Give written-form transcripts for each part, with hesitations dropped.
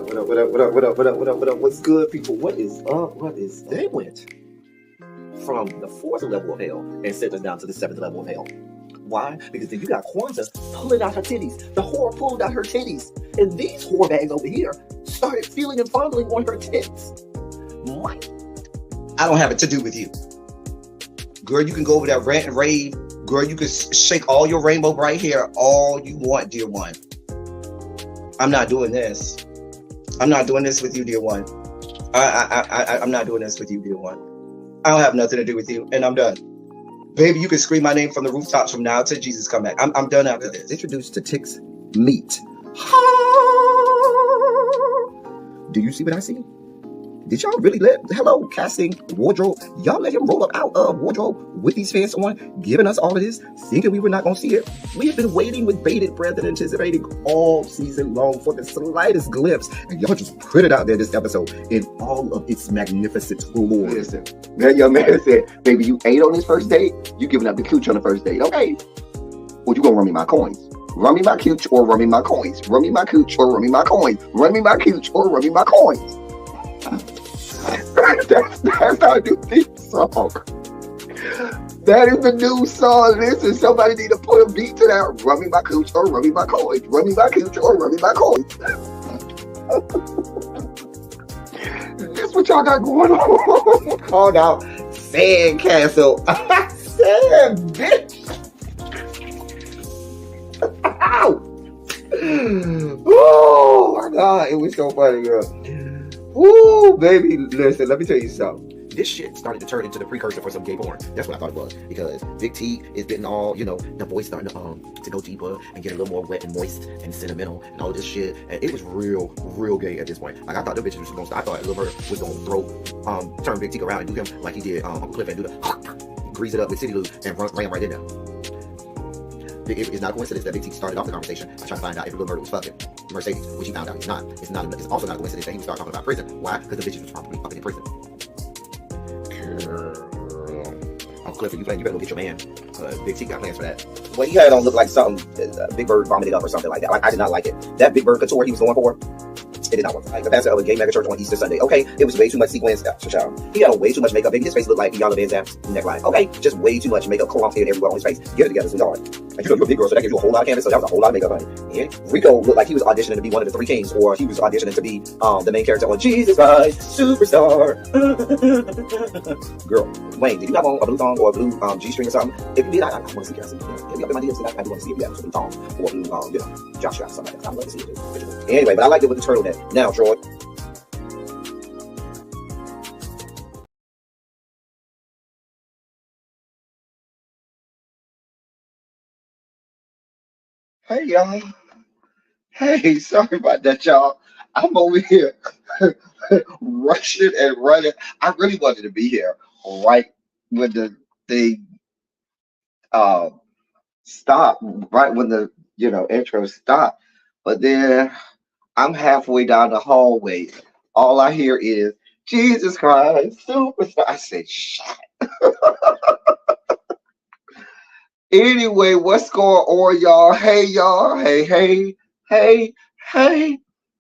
What up, what up, what up, what up, what up, what up, what up? What's good, people? What is up? What is they went from the 4th level of hell and sent us down to the 7th level of hell. Why? Because then you got Kwanzaa pulling out her titties. The whore pulled out her titties. And these whore bags over here started feeling and fondling on her tits. What? I don't have it to do with you. Girl, you can go over there, rant and rave. Girl, you can shake all your rainbow bright hair all you want, dear one. I'm not doing this. I'm not doing this with you, dear one. I'm not doing this with you, dear one. I don't have nothing to do with you, and I'm done. Baby, you can scream my name from the rooftops from now till Jesus come back. I'm done after this. Introduced to Tick's Meat. Do you see what I see? Did y'all really hello, casting, wardrobe, y'all let him roll up out of wardrobe with these fans on, giving us all of this, thinking we were not going to see it? We have been waiting with bated breath and anticipating all season long for the slightest glimpse, and y'all just put it out there this episode in all of its magnificent glory. Listen, that young man said, baby, you ate on this first date, you giving up the cooch on the first date, okay? Well, you gonna run me my coins. Run me my cooch or run me my coins. Run me my cooch or run me my coins. Run me my cooch or run me my coins. That's how I do this song. That is the new song. Listen, somebody need to put a beat to that. Run me my cooch or run me my coins. Run me my cooch or run me my coins. That's what y'all got going on. Called out Sandcastle. Sand, bitch. Ow. Oh my God, it was so funny, girl. Ooh, baby, listen, let me tell you something. This shit started to turn into the precursor for some gay porn. That's what I thought it was. Because Big T is getting all, the voice starting to go deeper and get a little more wet and moist and sentimental and all this shit. And it was real gay at this point. Like, I thought the bitch was going to stop. I thought Lil Bird was going to turn Big T around and do him like he did Uncle Cliff and do the grease it up with City Lou and ran right in there. It's not a coincidence that Big T started off the conversation by trying to find out if Lil Bird was fucking Mercedes, which he found out he's not. It's also not a coincidence that he would start talking about prison. Why? Because the bitch was probably fucking in prison. Girl. Uncle Cliff, you better go get your man. Big T got plans for that. Well, he had it on look like something Big Bird vomited up or something like that. Like, I did not like it. That Big Bird couture he was going for, it did not work. Like the pastor of a gay mega church on Easter Sunday. Okay, it was way too much sequins. He had on way too much makeup. Baby, his face looked like Yana Van Zap's neckline. Okay, just way too much makeup, clumped in everywhere on his face. Get it together, sweetheart. And you're a big girl, so that gives you a whole lot of canvas. So that was a whole lot of makeup, honey. And Rico looked like he was auditioning to be one of the three kings, or he was auditioning to be the main character on Jesus Christ Superstar. Girl, Wayne, did you have on a blue thong or a blue G-string or something? If you did, I want to see. Can I see? Hit me up in my DMs because I do want to see if you have a blue thong or a blue jock strap or something like that. I'd love to see it too. Anyway, but I liked it with the turtleneck. Now, Troy. Hey, y'all. Hey, sorry about that, y'all. I'm over here rushing and running. I really wanted to be here right when the thing stopped, right when the intro stopped. But then I'm halfway down the hallway. All I hear is Jesus Christ, Superstar. I said, shit. Anyway, what's going on, y'all? Hey, y'all. Hey.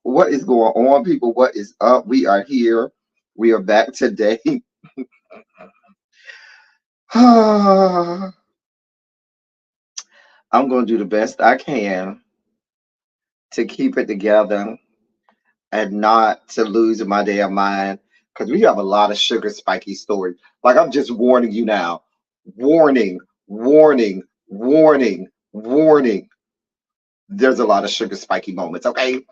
What is going on, people? What is up? We are here. We are back today. I'm going to do the best I can to keep it together and not to lose my damn mind, because we have a lot of sugar spiky stories. Like, I'm just warning you now. Warning. There's a lot of sugar spiky moments, okay?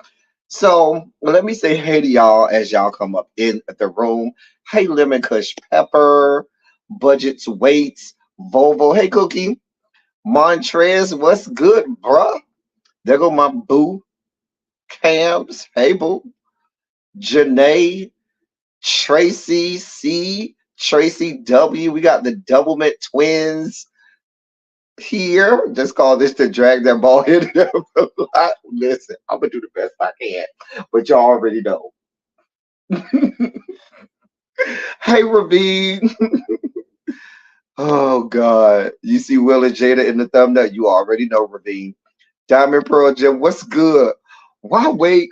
So let me say hey to y'all as y'all come up in the room. Hey, Lemon Kush Pepper, Budgets Weights, Volvo. Hey, Cookie. Montrez, what's good, bruh? There go my boo. Cams, hey, boo. Janae, Tracy C, Tracy W. We got the Doublemint twins here. Just call this to drag that ball in. Listen, I'm gonna do the best I can, but y'all already know. Hey, Ravine. Oh God, you see Will and Jada in the thumbnail? You already know, Ravine. Diamond Pearl Jim, what's good? Why wait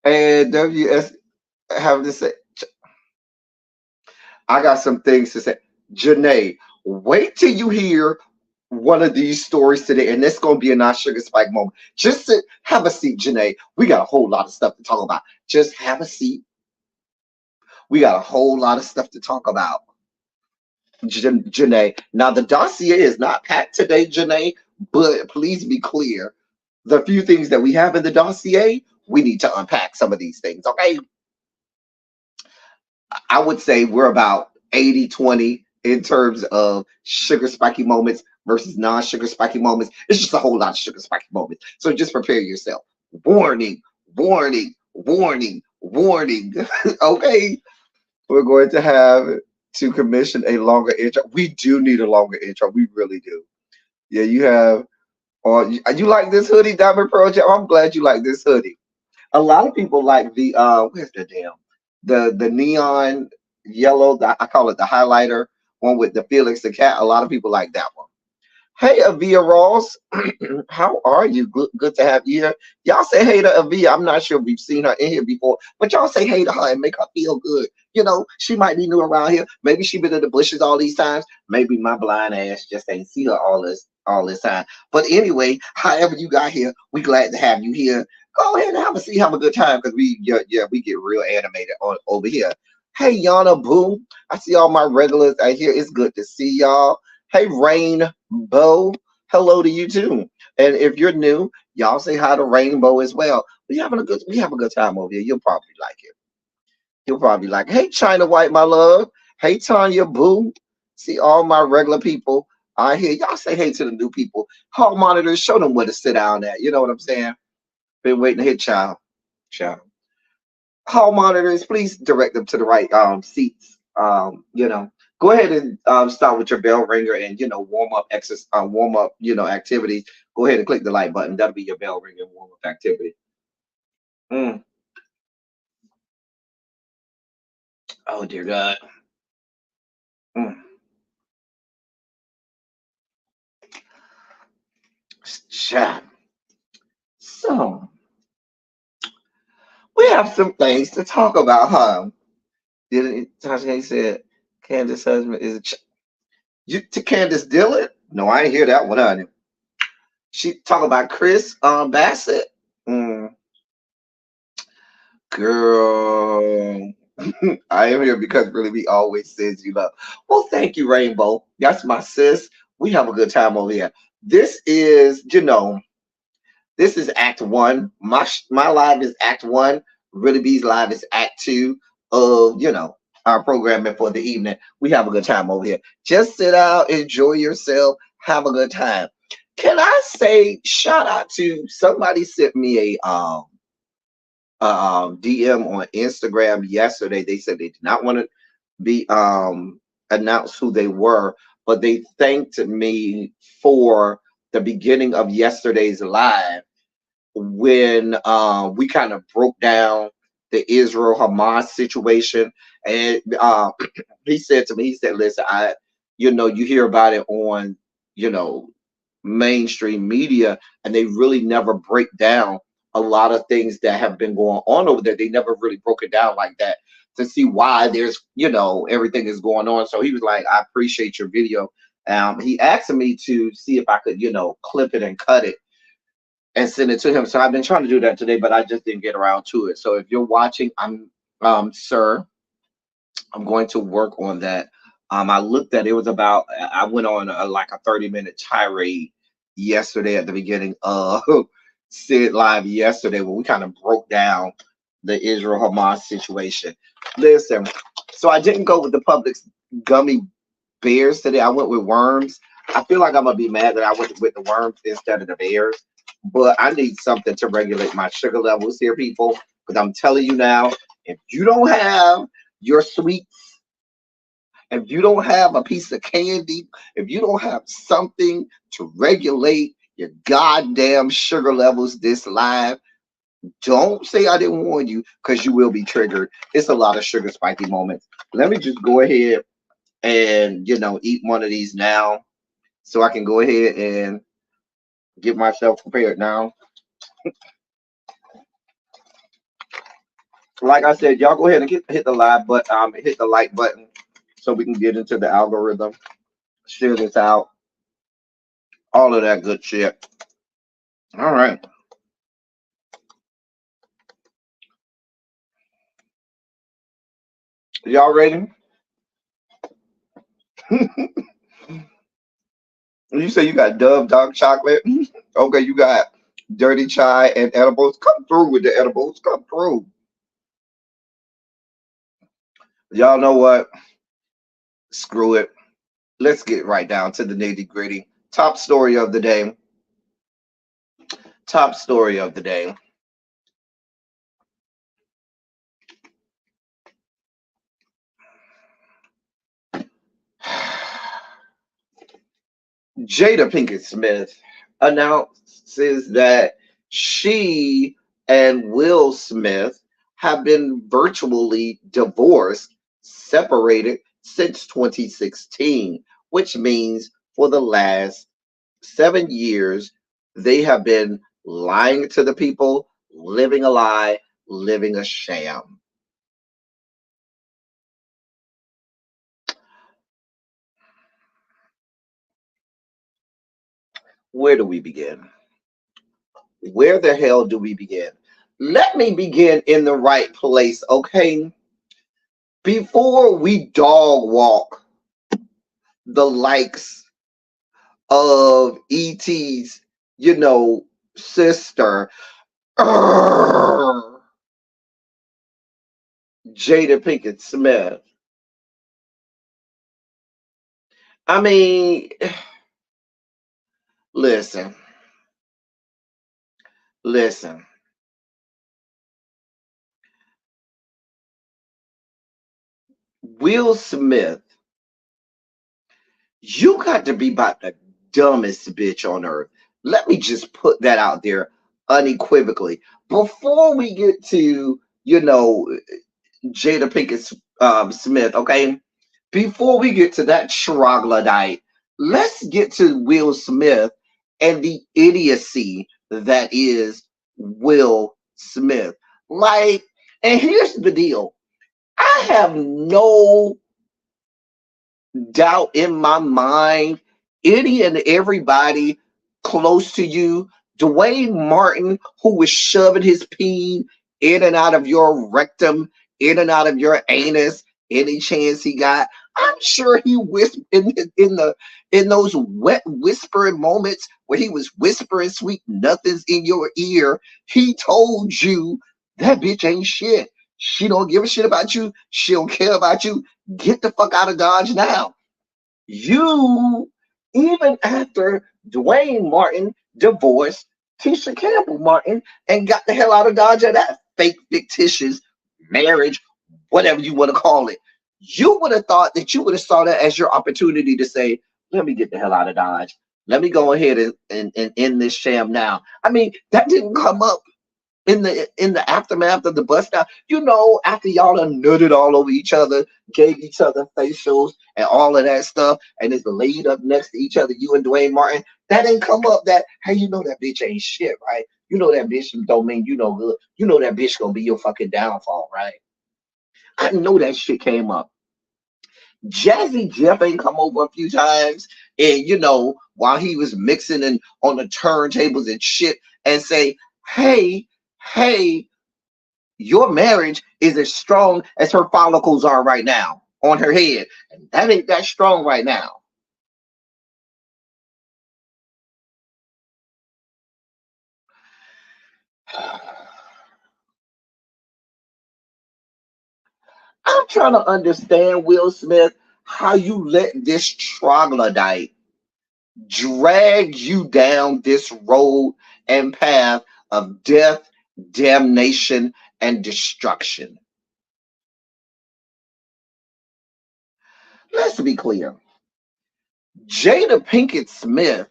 And WS having to say, I got some things to say. Janae, wait till you hear one of these stories today, and it's gonna be a non sugar spike moment. Just sit, have a seat, Janae. We got a whole lot of stuff to talk about. Just have a seat. We got a whole lot of stuff to talk about. Janae. Now the dossier is not packed today, Janae, but please be clear. The few things that we have in the dossier, we need to unpack some of these things. Okay. I would say we're about 80-20 in terms of sugar spiky moments versus non-sugar spiky moments. It's just a whole lot of sugar spiky moments. So just prepare yourself. Warning, warning, warning, warning. Okay. We're going to have to commission a longer intro. We do need a longer intro. We really do. Yeah, you have you like this hoodie, Diamond Project? I'm glad you like this hoodie. A lot of people like the where's the damn the neon yellow, I call it the highlighter one with the Felix the cat. A lot of people like that one. Hey, Avia Ross, how are you? Good to have you here. Y'all say hey to Avia. I'm not sure if we've seen her in here before, but y'all say hey to her and make her feel good. You know, she might be new around here. Maybe she been in the bushes all these times. Maybe my blind ass just ain't see her all this time. But anyway, however you got here, we glad to have you here. Go ahead and have a good time because we get real animated over here. Hey, Yana Boo, I see all my regulars out here. It's good to see y'all. Hey, Rainbow. Hello to you too. And if you're new, y'all say hi to Rainbow as well. We have a good time over here. You'll probably like it. You'll probably like, hey, China White, my love. Hey, Tanya Boo. See all my regular people out here. Y'all say hey to the new people. Hall monitors, show them where to sit down at. You know what I'm saying? Been waiting to hit child. Child. Hall monitors, please direct them to the right seats. Go ahead and start with your bell ringer and warm up exercise, warm up activities. Go ahead and click the like button. That'll be your bell ringer and warm up activity. Mm. Oh dear God. Mm. Chat. So we have some things to talk about, huh? Didn't Tasha said Candace's husband is you to Candace Dillon? No, I ain't hear that one, honey. She talk about Chris Bassett. Mm, girl. I am here because really we always says you love. Well, thank you, Rainbow. That's my sis. We have a good time over here. This is, this is Act One. My live is Act One. Really B's live is Act Two of our programming for the evening. We have a good time over here. Just sit out, enjoy yourself, have a good time. Can I say shout out to somebody sent me a DM on Instagram yesterday. They said they did not want to be announce who they were, but they thanked me for the beginning of yesterday's live when we kind of broke down the Israel Hamas situation. And he said to me, he said, listen, you hear about it on, you know, mainstream media, and they really never break down a lot of things that have been going on over there. They never really broke it down like that to see why there's, everything is going on. So he was like, I appreciate your video. He asked me to see if I could, clip it and cut it and send it to him. So I've been trying to do that today, but I just didn't get around to it. So if you're watching, sir, I'm going to work on that. I looked at it was about. I went on like a 30-minute tirade yesterday at the beginning of Sid Live yesterday, where we kind of broke down the Israel Hamas situation. Listen, so I didn't go with the Publix gummy bears today. I went with worms. I feel like I'm gonna be mad that I went with the worms instead of the bears, but I need something to regulate my sugar levels here, people. Because I'm telling you now, if you don't have your sweet, if you don't have a piece of candy, if you don't have something to regulate your goddamn sugar levels this live, don't say I didn't warn you, because you will be triggered. It's a lot of sugar spiky moments. Let me just go ahead and eat one of these now, so I can go ahead and get myself prepared now. Like I said, y'all go ahead and hit the live but hit the like button so we can get into the algorithm. Share this out. All of that good shit. All right. Y'all ready? You say you got Dove dark chocolate. Okay, you got dirty chai and edibles. Come through with the edibles. Come through. Y'all know what? Screw it. Let's get right down to the nitty gritty. Top story of the day. Top story of the day. Jada Pinkett Smith announces that she and Will Smith have been virtually divorced, separated since 2016, which means for the last 7 years, they have been lying to the people, living a lie, living a sham. Where do we begin? Where the hell do we begin? Let me begin in the right place, okay? Before we dog walk the likes of ET's, sister, Jada Pinkett Smith. I mean, listen. Will Smith, you got to be about the dumbest bitch on earth. Let me just put that out there unequivocally. Before we get to, Jada Pinkett Smith, okay? Before we get to that troglodyte, let's get to Will Smith and the idiocy that is Will Smith. Like, and here's the deal. I have no doubt in my mind, any and everybody close to you, Dwayne Martin, who was shoving his peen in and out of your rectum, in and out of your anus, any chance he got. I'm sure he whispered in those wet whispering moments where he was whispering sweet nothings in your ear. He told you that bitch ain't shit. She don't give a shit about you. She don't care about you. Get the fuck out of Dodge now. You, even after Dwayne Martin divorced Tisha Campbell Martin and got the hell out of Dodge of that fake fictitious marriage, whatever you want to call it, you would have thought that you would have saw that as your opportunity to say, let me get the hell out of Dodge. Let me go ahead and end this sham now. I mean, that didn't come up in the aftermath of the bust down. After y'all done nutted all over each other, gave each other facials and all of that stuff, and it's laid up next to each other, you and Dwayne Martin, that ain't come up that, hey, that bitch ain't shit, right? That bitch don't mean you no good. That bitch gonna be your fucking downfall, right? I know that shit came up. Jazzy Jeff ain't come over a few times, and while he was mixing and on the turntables and shit, and say, hey, your marriage is as strong as her follicles are right now on her head, and that ain't that strong right now. I'm trying to understand, Will Smith, how you let this troglodyte drag you down this road and path of death, damnation, and destruction. Let's be clear. Jada Pinkett Smith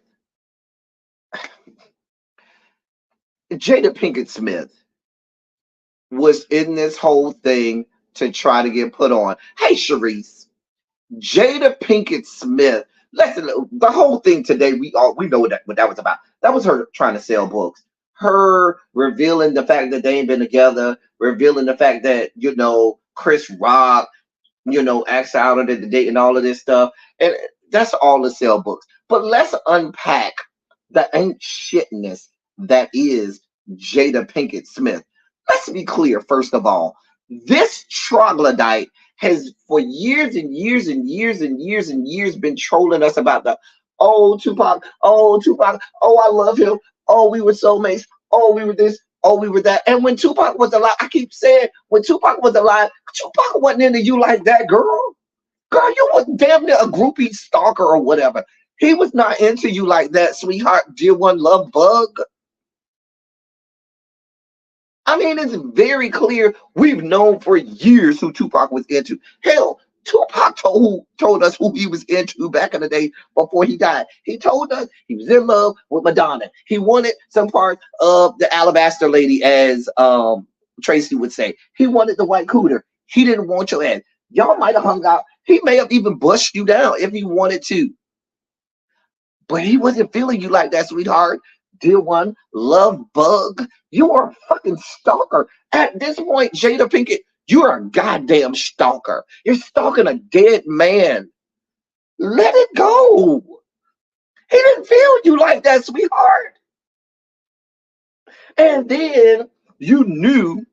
was in this whole thing to try to get put on. Hey, Sharice, Jada Pinkett Smith. Listen, the whole thing today, we know what that was about. That was her trying to sell books. her revealing the fact that they ain't been together, revealing the fact that, Chris Rock, acts out of the date and all of this stuff. And that's all to sell books. But let's unpack the ain't shitness that is Jada Pinkett Smith. Let's be clear, first of all. This troglodyte has for years and years and years and years and years been trolling us about the Tupac, oh, I love him, oh, we were soulmates, oh, we were this, oh, we were that. And when Tupac was alive, I keep saying, when Tupac was alive, Tupac wasn't into you like that, girl. Girl, you was damn near a groupie stalker or whatever. He was not into you like that, sweetheart, dear one, love bug. I mean, it's very clear. We've known for years who Tupac was into. Hell, Tupac told us who he was into back in the day before he died. He told us he was in love with Madonna. He wanted some part of the alabaster lady, as Tracy would say. He wanted the white cooter. He didn't want your ass. Y'all might have hung out. He may have even bust you down if he wanted to. But he wasn't feeling you like that, sweetheart. Dear one, love bug. You are a fucking stalker. At this point, Jada Pinkett, you're a goddamn stalker. You're stalking a dead man. Let it go. He didn't feel you like that, sweetheart. And then you knew,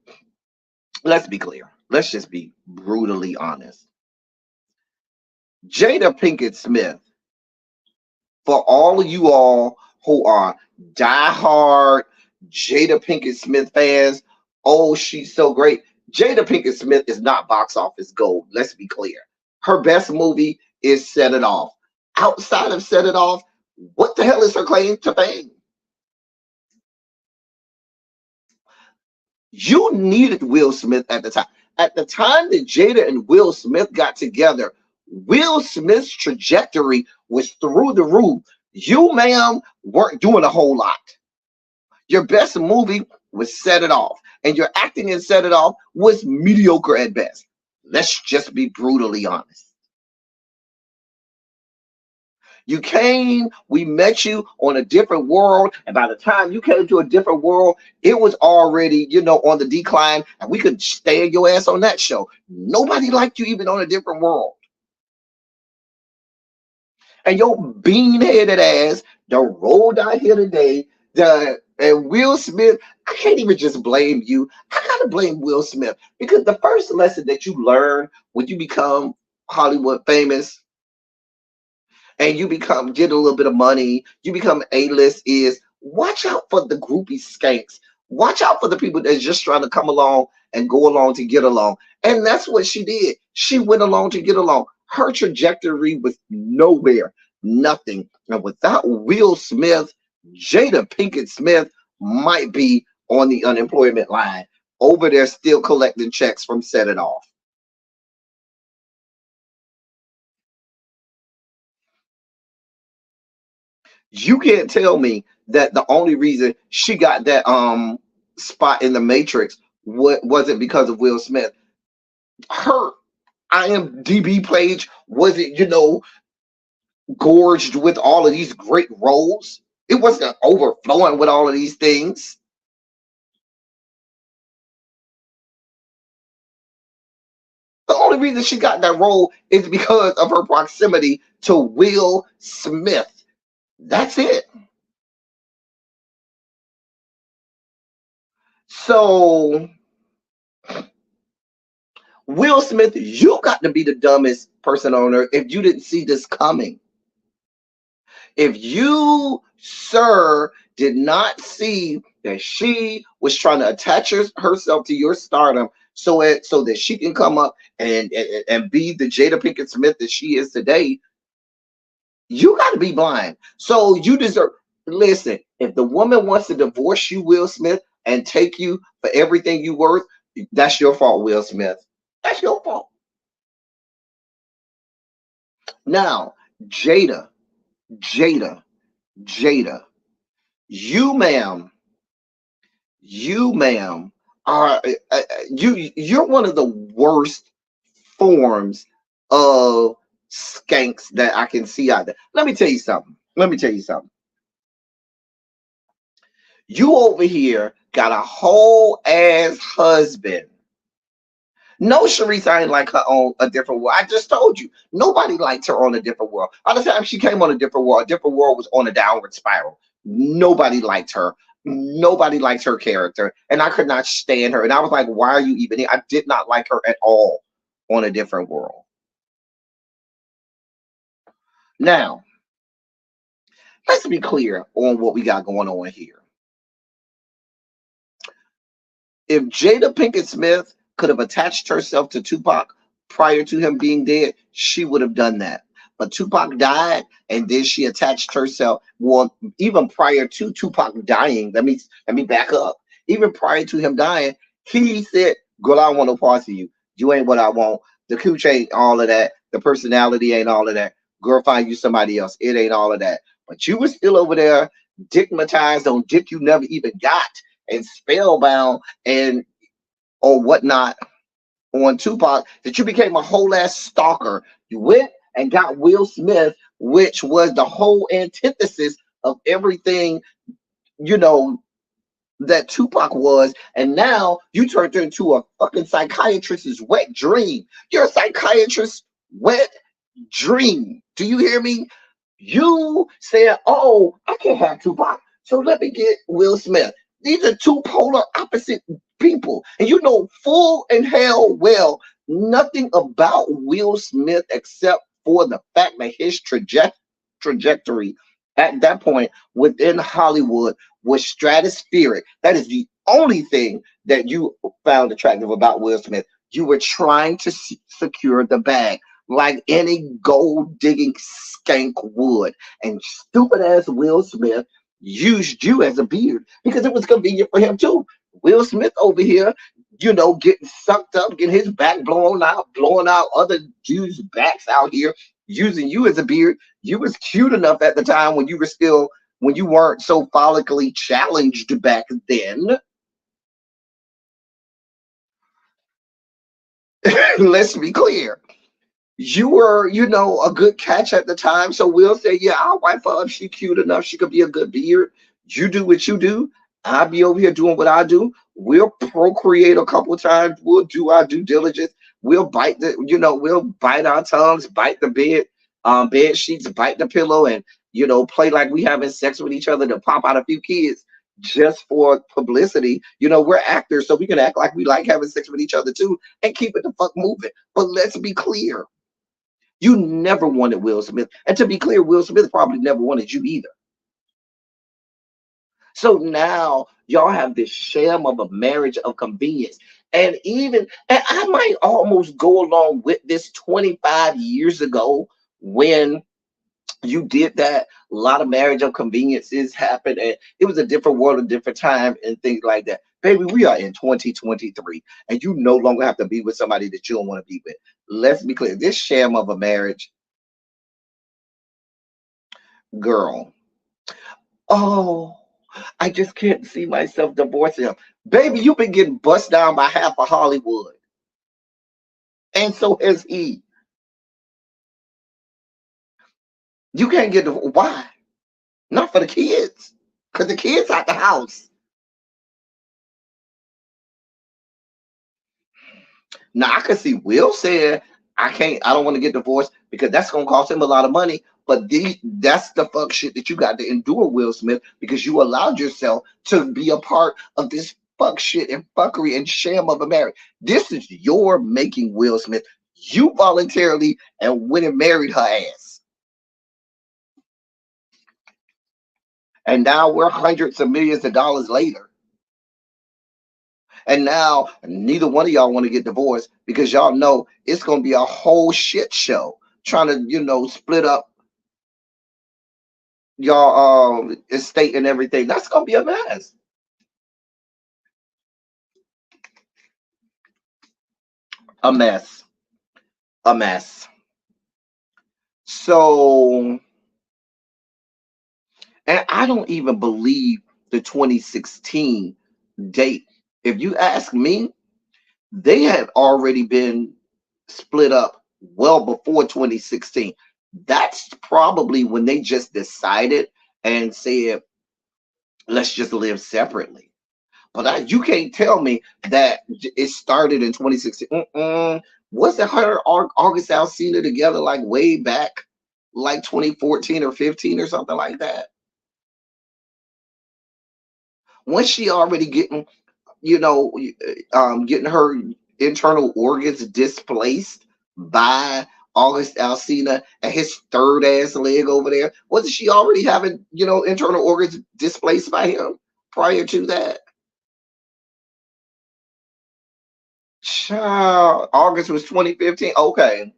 let's be clear. Let's just be brutally honest. Jada Pinkett Smith, for all of you all who are diehard Jada Pinkett Smith fans, oh, she's so great. Jada Pinkett Smith is not box office gold. Let's be clear. Her best movie is Set It Off. Outside of Set It Off, what the hell is her claim to fame? You needed Will Smith at the time. At the time that Jada and Will Smith got together, Will Smith's trajectory was through the roof. You, ma'am, weren't doing a whole lot. Your best movie was Set It Off, and your acting in Set It Off was mediocre at best. Let's just be brutally honest. You came, we met you on a different world, and by the time you came to a different world, it was already, on the decline, and we could stand your ass on that show. Nobody liked you even on a different world. And your bean-headed ass done rolled out here today, and Will Smith, I can't even just blame you. I gotta blame Will Smith, because the first lesson that you learn when you become Hollywood famous and you get a little bit of money, you become A-list, is watch out for the groupie skanks. Watch out for the people that's just trying to come along and go along to get along. And that's what she did. She went along to get along. Her trajectory was nowhere, nothing. And without Will Smith, Jada Pinkett Smith might be on the unemployment line over there still collecting checks from Set It Off. You can't tell me that the only reason she got that spot in the Matrix wasn't because of Will Smith. Her IMDb page wasn't, gorged with all of these great roles. It wasn't overflowing with all of these things. The only reason she got that role is because of her proximity to Will Smith. That's it. So, Will Smith, you got to be the dumbest person on earth if you didn't see this coming. If you, sir, did not see that she was trying to attach herself to your stardom so that she can come up and be the Jada Pinkett Smith that she is today, you got to be blind. So you deserve, listen, if the woman wants to divorce you, Will Smith, and take you for everything you worth, that's your fault, Will Smith. That's your fault. Now, Jada, you ma'am are you're one of the worst forms of skanks that I can see out there. Let me tell you something. You over here got a whole ass husband. No, Sharice, I ain't like her on a different world. I just told you, nobody liked her on a different world. By the time she came on a different world was on a downward spiral. Nobody liked her. Nobody liked her character. And I could not stand her. And I was like, why are you even here? I did not like her at all on a different world. Now, let's be clear on what we got going on here. If Jada Pinkett Smith could have attached herself to Tupac prior to him being dead, she would have done that. But Tupac died, and then she attached herself. Well, even prior to Tupac dying, let me back up. Even prior to him dying, he said, "Girl, I don't want no parts of you. You ain't what I want. The cooch ain't all of that. The personality ain't all of that. Girl, find you somebody else. It ain't all of that." But you were still over there, dickmatized on dick you never even got, and spellbound and or whatnot on Tupac, that you became a whole ass stalker. You went and got Will Smith, which was the whole antithesis of everything, you know, that Tupac was. And now you turned into a fucking psychiatrist's wet dream. You're a psychiatrist's wet dream. Do you hear me? You said, "Oh, I can't have Tupac, so let me get Will Smith." These are two polar opposite people. And you know full and hell well nothing about Will Smith except for the fact that his trajectory at that point within Hollywood was stratospheric. That is the only thing that you found attractive about Will Smith. You were trying to secure the bag like any gold digging skank would. And stupid ass Will Smith used you as a beard because it was convenient for him too. Will Smith over here, you know, getting sucked up, getting his back blown out, blowing out other dudes' backs out here, using you as a beard. You was cute enough at the time when you were still, when you weren't so follically challenged back then. Let's be clear. You were, you know, a good catch at the time. So Will said, "Yeah, I'll wipe her up. She cute enough. She could be a good beard. You do what you do. I'll be over here doing what I do. We'll procreate a couple times. We'll do our due diligence. We'll bite the, you know, we'll bite our tongues, bite the bed sheets, bite the pillow, and you know, play like we having sex with each other to pop out a few kids just for publicity. You know, we're actors, so we can act like we like having sex with each other too and keep it the fuck moving. But let's be clear. You never wanted Will Smith. And to be clear, Will Smith probably never wanted you either. So now y'all have this sham of a marriage of convenience. And I might almost go along with this 25 years ago when you did that. A lot of marriage of conveniences happened, and it was a different world, a different time, and things like that. Baby, we are in 2023, and you no longer have to be with somebody that you don't want to be with. Let's be clear. This sham of a marriage, girl. Oh, I just can't see myself divorcing him. Baby, you've been getting bust down by half of Hollywood, and so has he. You can't get divorced. Why? Not for the kids, because the kids out the house. Now I can see Will said, I don't want to get divorced because that's gonna cost him a lot of money. But that's the fuck shit that you got to endure, Will Smith, because you allowed yourself to be a part of this fuck shit and fuckery and sham of a marriage. This is your making, Will Smith. You voluntarily and went and married her ass. And now we're hundreds of millions of dollars later. And now neither one of y'all want to get divorced because y'all know it's going to be a whole shit show trying to, you know, split up y'all estate and everything. That's going to be a mess. A mess. A mess. So, and I don't even believe the 2016 date. If you ask me, they had already been split up well before 2016. That's probably when they just decided and said, Let's just live separately. But you can't tell me that it started in 2016. Wasn't her August Alsina together like way back, like 2014 or 15 or something like that? Once she already getting, you know, getting her internal organs displaced by August Alsina and his third ass leg over there, wasn't she already having, internal organs displaced by him prior to that? Child, August was 2015. Okay,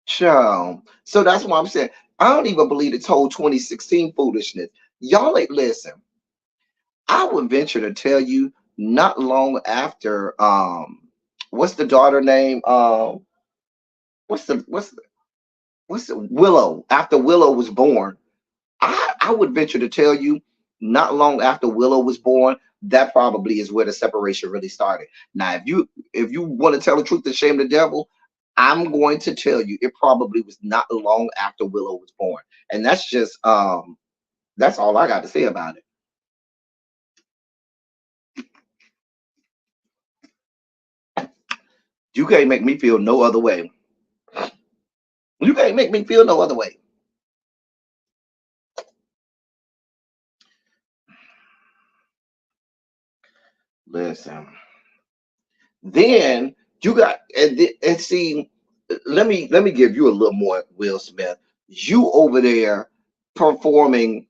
child. So that's why I'm saying I don't even believe this whole 2016 foolishness. Y'all ain't listen. I would venture to tell you, not long after what's the daughter name? What's the what's the, what's the Willow? After Willow was born, I would venture to tell you, not long after Willow was born, that probably is where the separation really started. Now, if you want to tell the truth and shame the devil, I'm going to tell you it probably was not long after Willow was born, and that's all I got to say about it. You can't make me feel no other way. You can't make me feel no other way. Listen. Then you got and see, let me give you a little more Will Smith. You over there performing,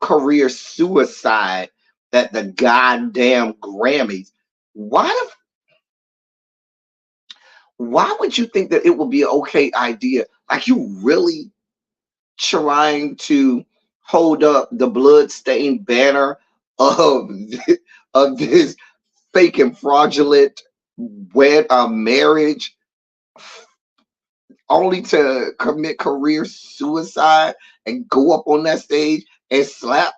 career suicide at the goddamn Grammys. Why the why would you think that it would be an okay idea? Like you really trying to hold up the blood-stained banner of of this fake and fraudulent marriage, only to commit career suicide and go up on that stage and slap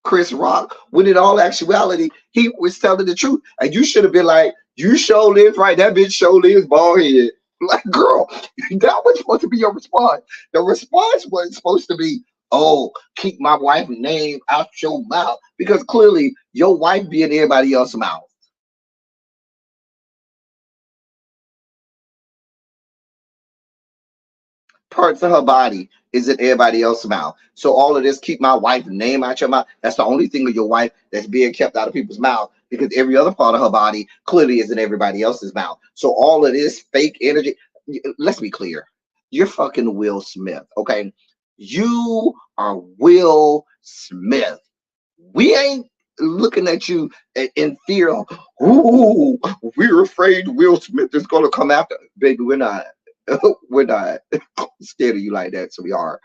Chris Rock, when in all actuality he was telling the truth, and you should have been like, "You show live right, that bitch show lives bald head." Like, girl, that was supposed to be your response. The response was supposed to be, "Oh, keep my wife's name out your mouth," because clearly your wife be in everybody else's mouth. Parts of her body is in everybody else's mouth. So all of this, keep my wife's name out your mouth. That's the only thing of your wife that's being kept out of people's mouth, because every other part of her body clearly is in everybody else's mouth. So all of this fake energy. Let's be clear. You're fucking Will Smith, okay? You are Will Smith. We ain't looking at you in fear of, "Ooh, we're afraid Will Smith is gonna come after." Baby, we're not. We're not scared of you like that, so we are.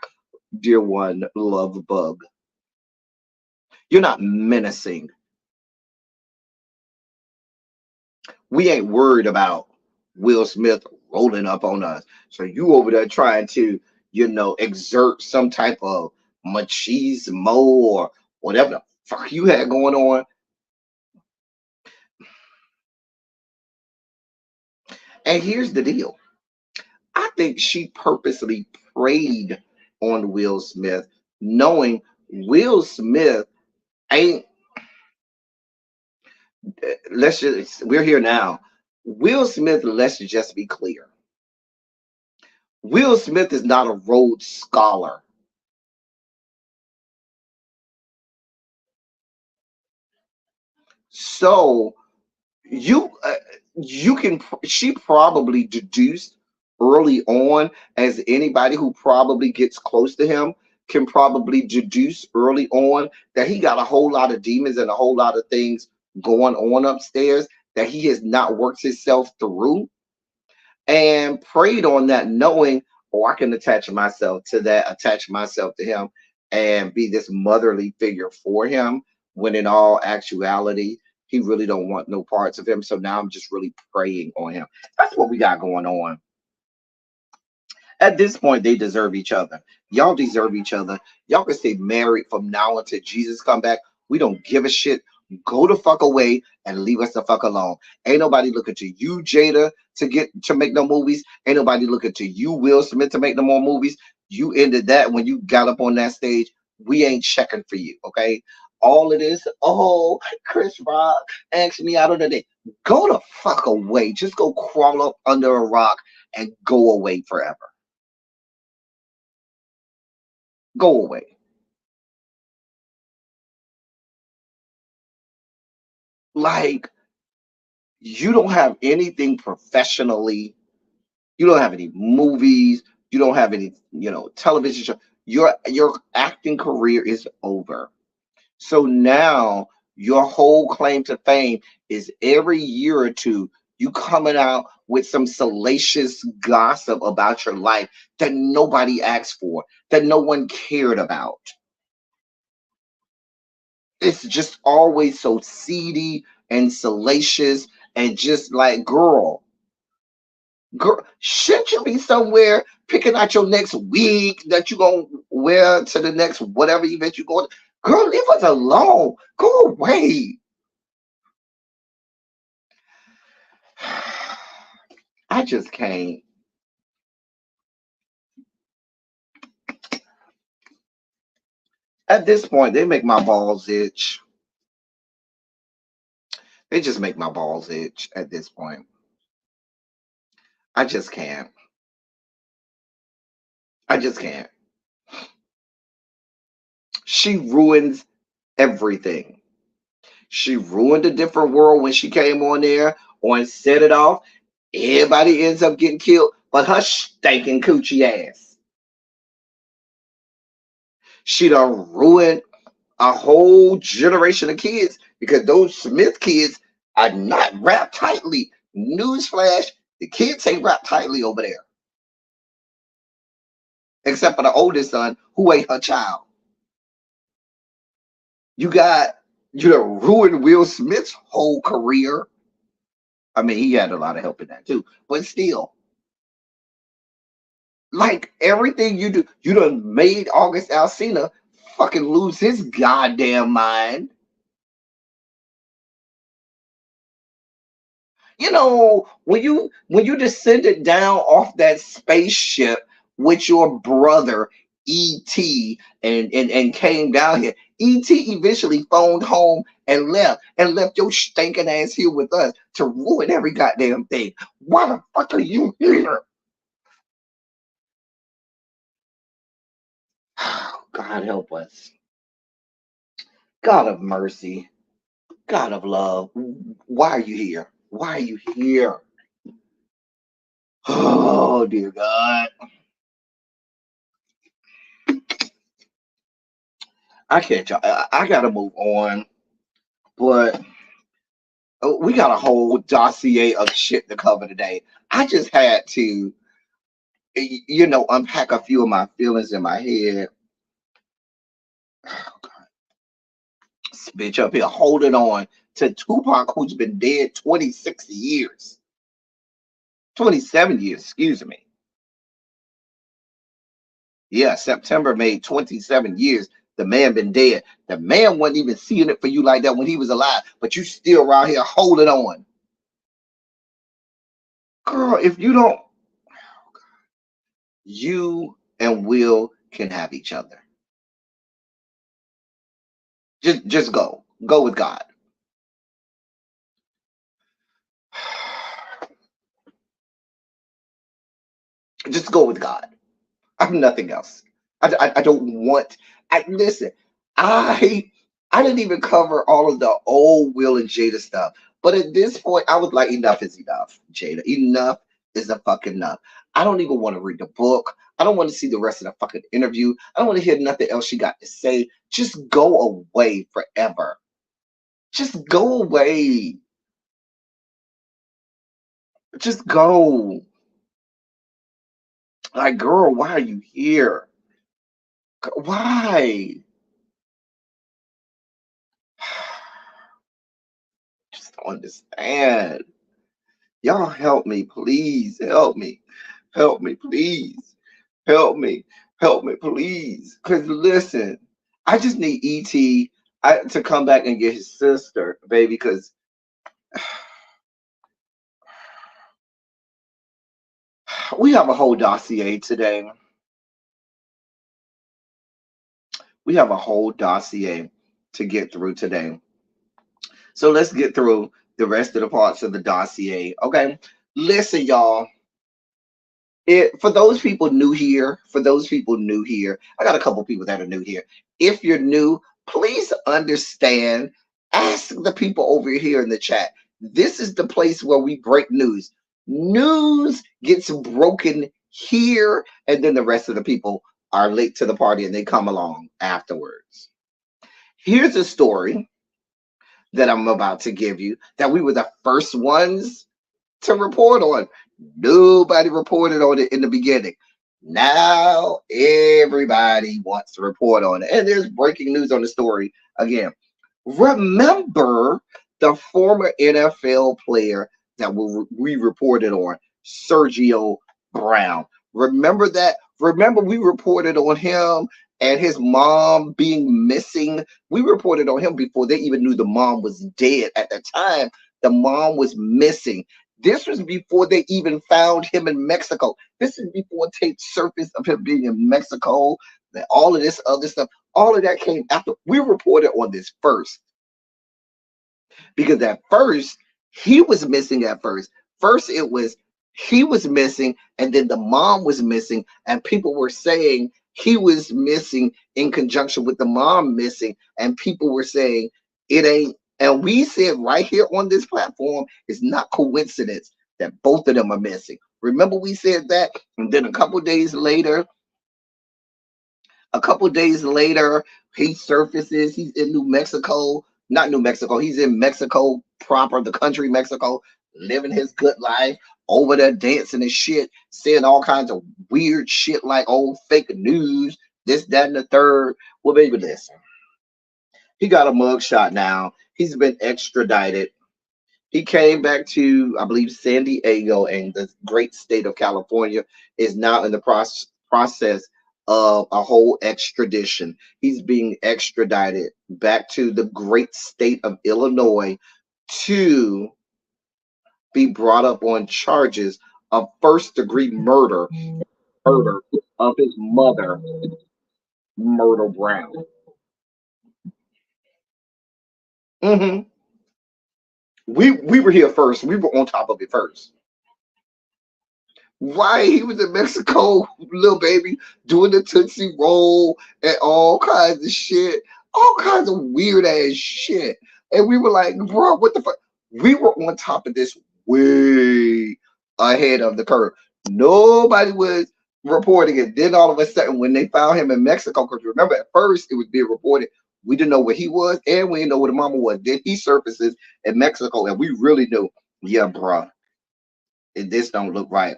Dear one, love bug. You're not menacing. We ain't worried about Will Smith rolling up on us. So you over there trying to, exert some type of machismo or whatever the fuck you had going on. And here's the deal. I think she purposely preyed on Will Smith, knowing Will Smith ain't, we're here now. Will Smith, let's just be clear. Will Smith is not a Rhodes Scholar. So you you can she probably deduced early on, as anybody who probably gets close to him can probably deduce early on, that he got a whole lot of demons and a whole lot of things going on upstairs that he has not worked himself through, and preyed on that, knowing, oh, I can attach myself to that, attach myself to him, and be this motherly figure for him, when in all actuality he really don't want no parts of him. So now I'm just really preying on him. That's what we got going on. At this point, they deserve each other. Y'all deserve each other. Y'all can stay married from now until Jesus come back. We don't give a shit. Go the fuck away and leave us the fuck alone. Ain't nobody looking to you, Jada, to make no movies. Ain't nobody looking to you, Will Smith, to make no more movies. You ended that when you got up on that stage. We ain't checking for you, okay? all of this. Oh, Chris Rock asked me out on the day. Go the fuck away. Just go crawl up under a rock and go away forever. Go away. Like, you don't have anything professionally. You don't have any movies. You don't have any, television show. Your acting career is over. So now your whole claim to fame is every year or two you coming out with some salacious gossip about your life that nobody asked for, that no one cared about. It's just always so seedy and salacious and just like, girl, shouldn't you be somewhere picking out your next wig that you gonna wear to the next whatever event you going? Girl, leave us alone. Go away. I just can't. At this point, they make my balls itch. They just make my balls itch at this point. I just can't. I just can't. She ruins everything. She ruined a different world when she came on there and set it off. Everybody ends up getting killed, but her stinking coochie ass. She done ruined a whole generation of kids because those Smith kids are not wrapped tightly. Newsflash, the kids ain't wrapped tightly over there. Except for the oldest son who ain't her child. You done ruined Will Smith's whole career. I mean, he had a lot of help in that too, but still, like everything you do, you done made August Alsina fucking lose his goddamn mind. When you descended down off that spaceship with your brother E.T. and came down here, E.T. eventually phoned home and left your stinking ass here with us to ruin every goddamn thing. Why the fuck are you here? God help us. God of mercy. God of love. Why are you here? Why are you here? Oh, dear God. I can't. I gotta move on, but we got a whole dossier of shit to cover today. I just had to, unpack a few of my feelings in my head. This bitch up here holding on to Tupac, who's been dead 26 years, 27 years, excuse me. Yeah, September made 27 years. The man been dead. The man wasn't even seeing it for you like that when he was alive, but you still around here holding on. Girl, if you don't, you and Will can have each other. Just go. Go with God. Just go with God. I'm nothing else. I don't want. Listen. I I didn't even cover all of the old Will and Jada stuff, but at this point, I was like, enough is enough, Jada. Enough is a fucking enough. I don't even want to read the book. I don't want to see the rest of the fucking interview. I don't want to hear nothing else she got to say. Just go away forever. Just go away. Just go. Like, girl, why are you here? Why? Just don't understand. Y'all help me, please. Help me. Help me, please. Help me. Help me, please. Because listen, I just need ET to come back and get his sister, baby, because we have a whole dossier today. We have a whole dossier. to get through today. So let's get through the rest of the parts of the dossier. Okay. Listen, y'all. For those people new here, I got a couple people that are new here. If you're new, please understand. Ask the people over here in the chat. This is the place where we break news. News gets broken here, and then the rest of the people are late to the party and they come along afterwards. Here's a story that I'm about to give you that we were the first ones to report on. Nobody reported on it in the beginning. Now everybody wants to report on it. And there's breaking news on the story again. Remember the former NFL player that we reported on, Sergio Brown. Remember that? Remember we reported on him and his mom being missing. We reported on him before they even knew the mom was dead. At the time, the mom was missing. This was before they even found him in Mexico. This is before tape surfaced of him being in Mexico. All of this other stuff, all of that came after. We reported on this first. Because at first, he was missing at first. First, it was he was missing, and then the mom was missing, and people were saying he was missing in conjunction with the mom missing, and people were saying it ain't. And we said right here on this platform, it's not coincidence that both of them are missing. Remember we said that? And then a couple days later, he surfaces. He's in New Mexico. Not New Mexico. He's in Mexico proper, the country Mexico, living his good life, over there dancing and shit, saying all kinds of weird shit like old fake news, this, that, and the third. Well, baby, listen. He got a mugshot now. He's been extradited. He came back to, I believe, San Diego, and the great state of California is now in the process of a whole extradition. He's being extradited back to the great state of Illinois to be brought up on charges of first-degree murder of his mother, Myrtle Brown. Mm-hmm. We were here first. We were on top of it first. Why he was in Mexico, little baby, doing the Tootsie Roll and all kinds of shit, all kinds of weird ass shit. And we were like, bro, what the fuck? We were on top of this way ahead of the curve. Nobody was reporting it. Then all of a sudden, when they found him in Mexico, because remember at first it was being reported, we didn't know where he was and we didn't know where the mama was. Then he surfaces in Mexico and we really knew, yeah, bro, this don't look right.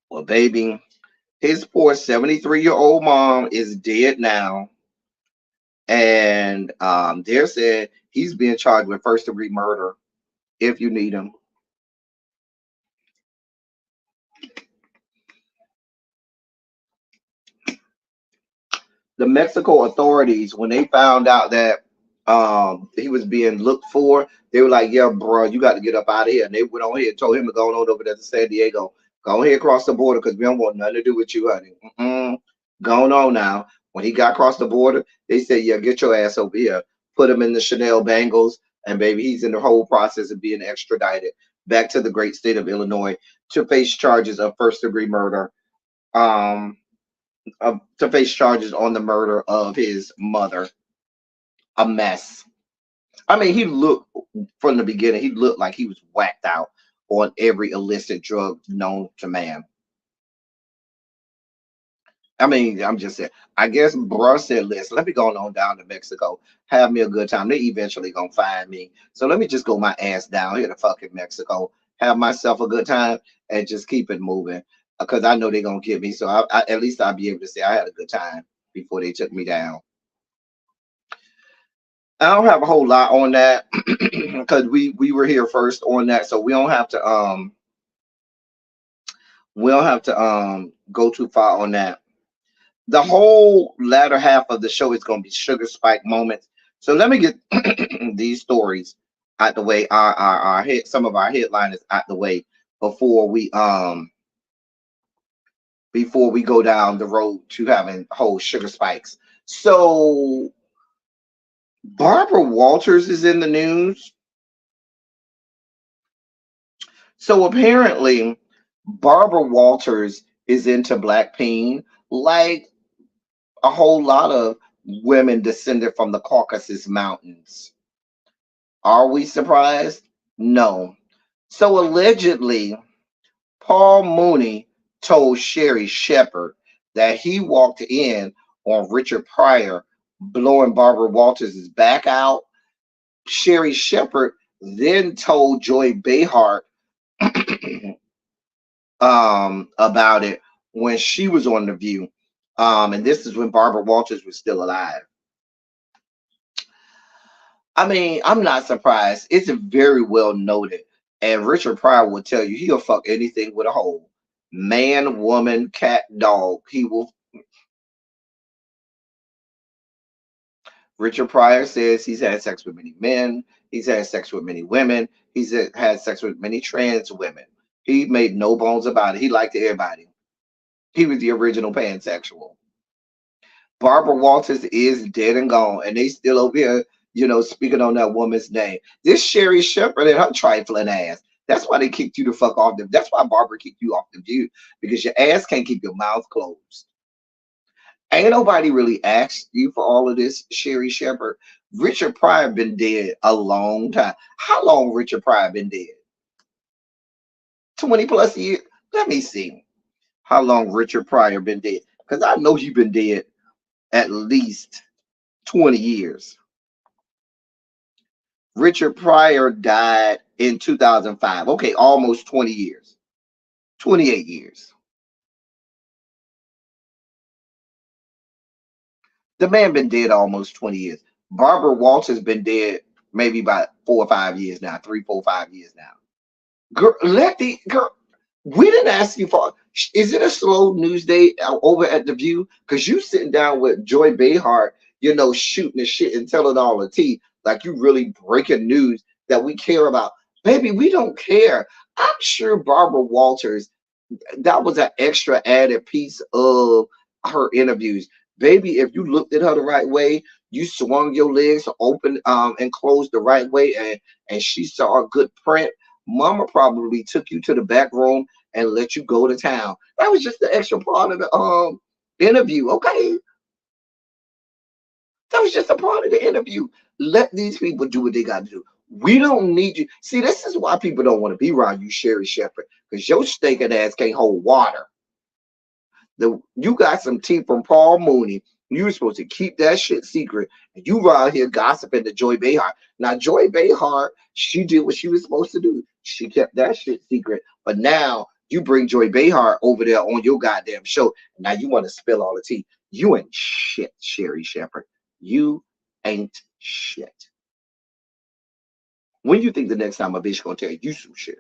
Well, baby, his poor 73-year-old mom is dead now. And they're said he's being charged with first-degree murder if you need him. The Mexico authorities, when they found out that he was being looked for, they were like, yeah, bro, you got to get up out of here. And they went on here and told him to go on over there to San Diego. Go ahead across the border because we don't want nothing to do with you, honey. Going on now. When he got across the border, they said, yeah, get your ass over here. Put him in the Chanel Bengals. And baby, he's in the whole process of being extradited back to the great state of Illinois to face charges of first-degree murder. To face charges on the murder of his mother. A mess. I mean, he looked from the beginning, he looked like he was whacked out on every illicit drug known to man. I mean, I'm just saying, I guess bruh said, listen, let me go on down to Mexico, have me a good time. They eventually gonna find me. So let me just go my ass down here to fucking Mexico, have myself a good time, and just keep it moving. Because I know they're gonna get me. So at least I'll be able to say I had a good time before they took me down. I don't have a whole lot on that because we were here first on that, so we don't have to go too far on that. The whole latter half of the show is going to be sugar spike moments. So let me get these stories out the way. Some of our headliners out the way before we go down the road to having whole sugar spikes. So Barbara Walters is in the news. So apparently, Barbara Walters is into Blackpink, like a whole lot of women descended from the Caucasus Mountains. Are we surprised? No. So allegedly, Paul Mooney told Sherry Shepard that he walked in on Richard Pryor blowing Barbara Walters' back out. Sherry Shepard then told Joy Behar about it when she was on The View. And this is when Barbara Walters was still alive. I mean, I'm not surprised. It's very well noted. And Richard Pryor will tell you he'll fuck anything with a hole. Man, woman, cat, dog. He will. Richard Pryor says he's had sex with many men. He's had sex with many women. He's had sex with many trans women. He made no bones about it. He liked everybody. He was the original pansexual. Barbara Walters is dead and gone, and they still over here, speaking on that woman's name. This Sherry Shepherd and her trifling ass. That's why they kicked you the fuck off them. That's why Barbara kicked you off the view because your ass can't keep your mouth closed. Ain't nobody really asked you for all of this, Sherry Shepherd. Richard Pryor been dead a long time. How long Richard Pryor been dead? 20 plus years. Let me see how long Richard Pryor been dead. Because I know he been dead at least 20 years. Richard Pryor died in 2005. Okay, almost 20 years. 28 years. The man been dead almost 20 years. Barbara Walters been dead maybe about 4 or 5 years now. 3, 4, 5 years now. Girl, girl. We didn't ask you for. Is it a slow news day over at the View? Because you sitting down with Joy Behar, shooting the shit and telling all the tea, like you really breaking news that we care about. Baby, we don't care. I'm sure Barbara Walters, that was an extra added piece of her interviews. Baby, if you looked at her the right way, you swung your legs open and closed the right way, and she saw a good print. Mama probably took you to the back room and let you go to town. That was just the extra part of the interview, okay? That was just a part of the interview. Let these people do what they got to do. We don't need you. See, this is why people don't want to be around you, Sherry Shepherd, because your stinking ass can't hold water. You got some tea from Paul Mooney. You were supposed to keep that shit secret. And you were out here gossiping to Joy Behar. Now, Joy Behar, she did what she was supposed to do. She kept that shit secret. But now you bring Joy Behar over there on your goddamn show. Now you want to spill all the tea. You ain't shit, Sherry Shepherd. You ain't shit. When you think the next time a bitch gonna tell you some shit?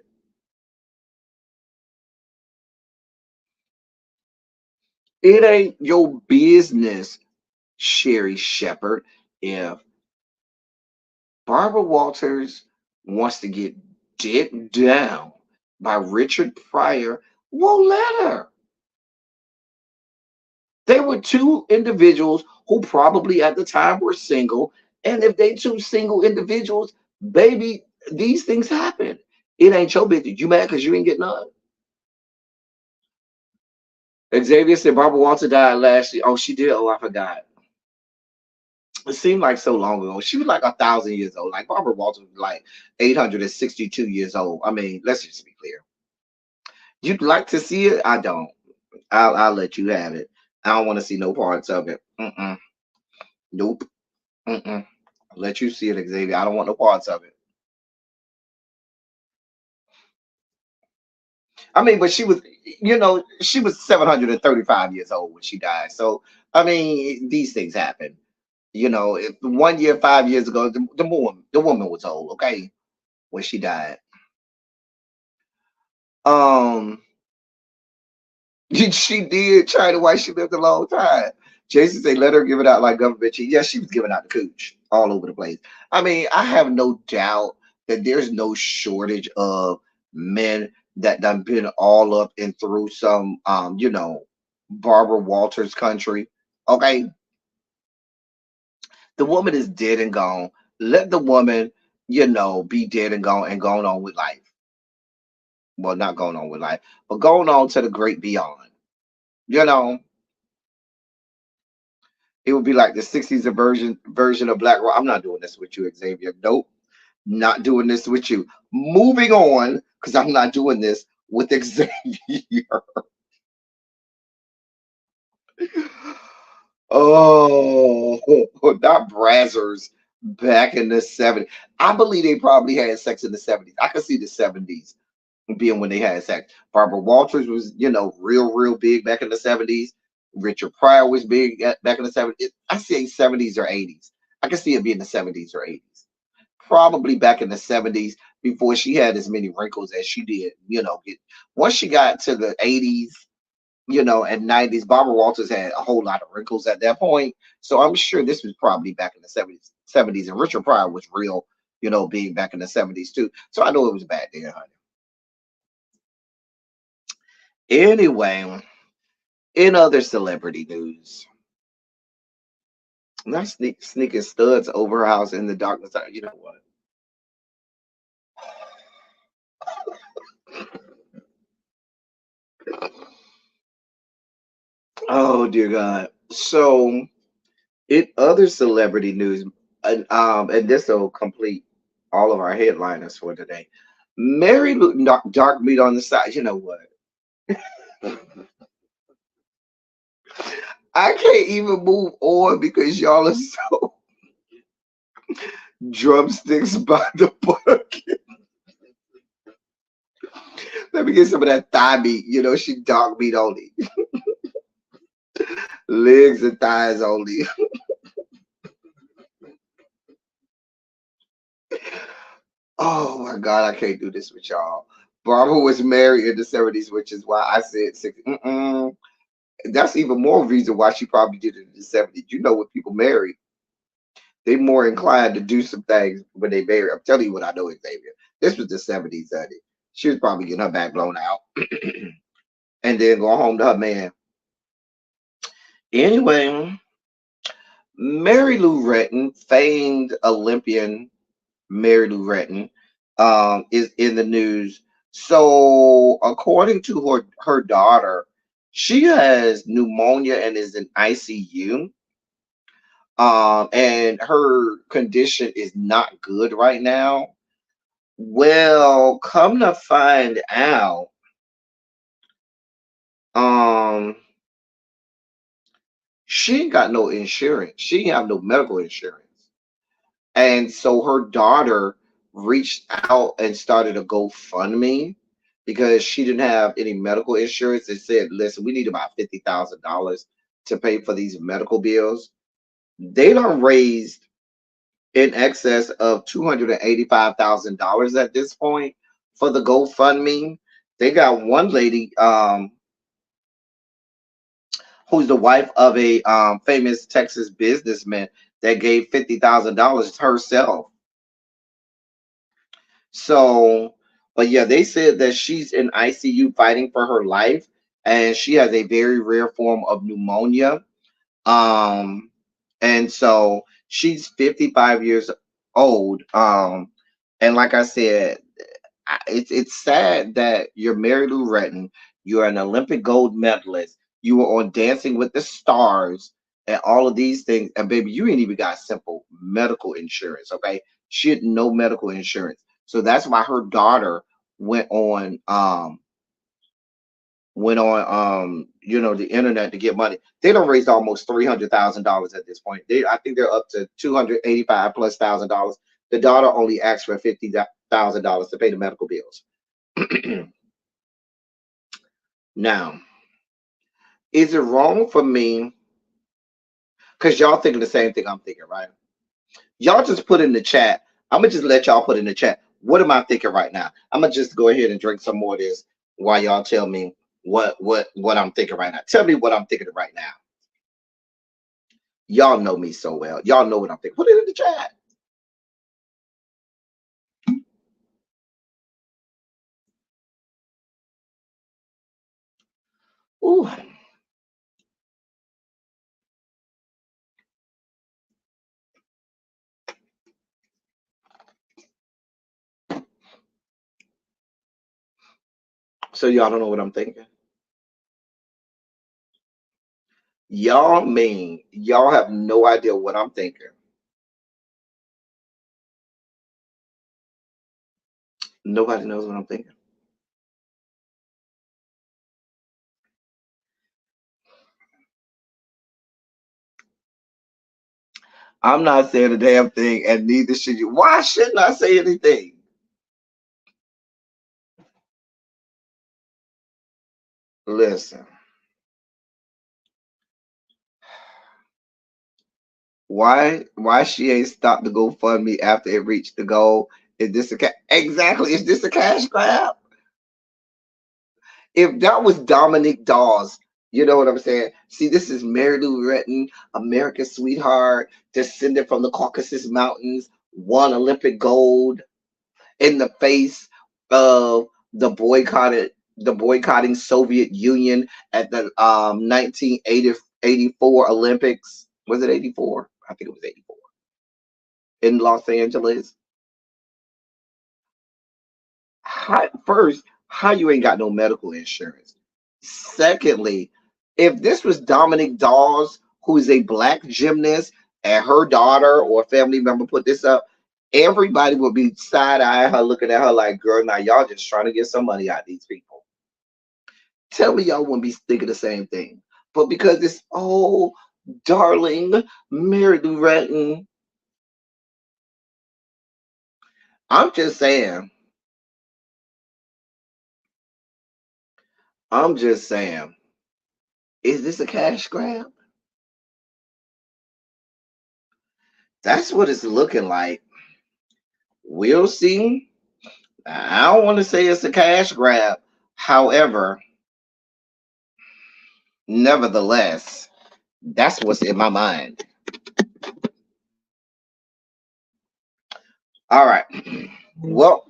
It ain't your business, Sherry Shepherd. If Barbara Walters wants to get dipped down by Richard Pryor, well, let her. They were two individuals who probably at the time were single. And if they two single individuals, baby, these things happen. It ain't your business. You mad because you ain't get none? Xavier said Barbara Walters died last year. Oh, she did? Oh, I forgot. It seemed like so long ago. She was like 1,000 years old. Like Barbara Walters was like 862 years old. I mean, let's just be clear. You'd like to see it? I don't. I'll let you have it. I don't want to see no parts of it. Nope. I'll let you see it, Xavier. I don't want no parts of it. I mean, but she was 735 years old when she died. So, I mean, these things happen. If 1 year, 5 years ago, the woman was old, okay, when she died. Um, she did try to why she lived a long time. Jason said, let her give it out like government cheese. Yeah, she was giving out the cooch all over the place. I mean, I have no doubt that there's no shortage of men that done been all up and through some, Barbara Walters country. Okay. The woman is dead and gone. Let the woman, be dead and gone and going on with life. Well, not going on with life, but going on to the great beyond. You know, it would be like the 60s version of Black Rock. I'm not doing this with you, Xavier. Nope, not doing this with you. Moving on, because I'm not doing this with Xavier. Oh, not Brazzers back in the 70s. I believe they probably had sex in the 70s. I could see the 70s being when they had sex. Barbara Walters was, real big back in the 70s. Richard Pryor was big back in the 70s. I say 70s or 80s. I can see it being the 70s or 80s. Probably back in the 70s before she had as many wrinkles as she did, once she got to the 80s, and 90s, Barbara Walters had a whole lot of wrinkles at that point. So I'm sure this was probably back in the 70s, and Richard Pryor was real, being back in the 70s too. So I know it was back then, honey. Anyway, in other celebrity news, not sneaking studs over her house in the darkness. You know what? Oh dear God. So in other celebrity news, and this will complete all of our headliners for today. Mary Lou dark meat on the side. You know what? I can't even move on because y'all are so drumsticks by the bucket. Let me get some of that thigh meat. She dark meat only, legs and thighs only. Oh my God, I can't do this with y'all. Barbara was married in the 70s, which is why I said 60. That's even more reason why she probably did it in the 70s. When people marry, they more inclined to do some things when they marry. I'm telling you what I know, Xavier. This was the 70s, honey. She was probably getting her back blown out and then going home to her man. Anyway, Mary Lou Retton, famed Olympian Mary Lou Retton, is in the news. So, according to her daughter, she has pneumonia and is in ICU. And her condition is not good right now. Well, come to find out, um, she ain't got no insurance. She ain't have no medical insurance. And so her daughter reached out and started a GoFundMe because she didn't have any medical insurance. They said, listen, we need about $50,000 to pay for these medical bills. They done raised in excess of $285,000 at this point for the GoFundMe. They got one lady who's the wife of a famous Texas businessman that gave $50,000 herself. So, but yeah, they said that she's in ICU fighting for her life, and she has a very rare form of pneumonia. Um, and so she's 55 years old. And like I said, it's sad that you're Mary Lou Retton. You're an Olympic gold medalist. You were on Dancing with the Stars and all of these things. And baby, you ain't even got simple medical insurance. Okay, she had no medical insurance, so that's why her daughter went on um the internet to get money. They don't raise almost $300,000 at this point. I think they're up to 285 plus $1,000. The daughter only asked for $50,000 to pay the medical bills. Now, is it wrong for me? Because y'all thinking the same thing I'm thinking, right? Y'all just put in the chat. I'm gonna just let y'all put in the chat. What am I thinking right now? I'm gonna just go ahead and drink some more of this while y'all tell me what I'm thinking right now. Tell me what I'm thinking right now. Y'all know me so well. Y'all know what I'm thinking. Put it in the chat. Ooh. So y'all don't know what I'm thinking. Y'all have no idea what I'm thinking. Nobody knows what I'm thinking. I'm not saying a damn thing, and neither should you. Why shouldn't I say anything? Listen, why she ain't stopped the GoFundMe after it reached the goal? Is this exactly? Is this a cash grab? If that was Dominique Dawes, you know what I'm saying? See, this is Mary Lou Retton, America's sweetheart, descended from the Caucasus Mountains, won Olympic gold in the face of the boycotting Soviet Union at the 1984 Olympics. Was it 84? I think it was 84 in Los Angeles. First, how you ain't got no medical insurance? Secondly, if this was Dominique Dawes, who is a black gymnast, and her daughter or family member put this up, everybody would be side eyeing her, looking at her like, girl, now y'all just trying to get some money out of these people. Tell me y'all wouldn't be thinking the same thing. But because it's, oh, darling, Mary Lou Retton, I'm just saying, I'm just saying, is this a cash grab? That's what it's looking like. We'll see. I don't want to say it's a cash grab. However, nevertheless, that's what's in my mind. All right. Well,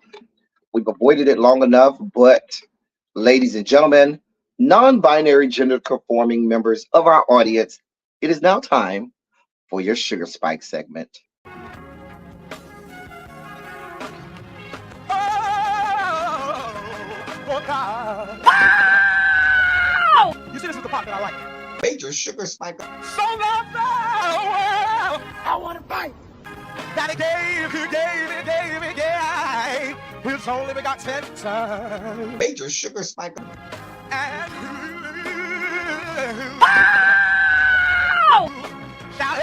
we've avoided it long enough, but ladies and gentlemen, non binary gender conforming members of our audience, it is now time for your Sugar Spike segment. Oh, God. You see, this is the part that I like. Major sugar spike. So love the world. I want to fight. That he gave, his only begotten son. Major sugar spike. And shall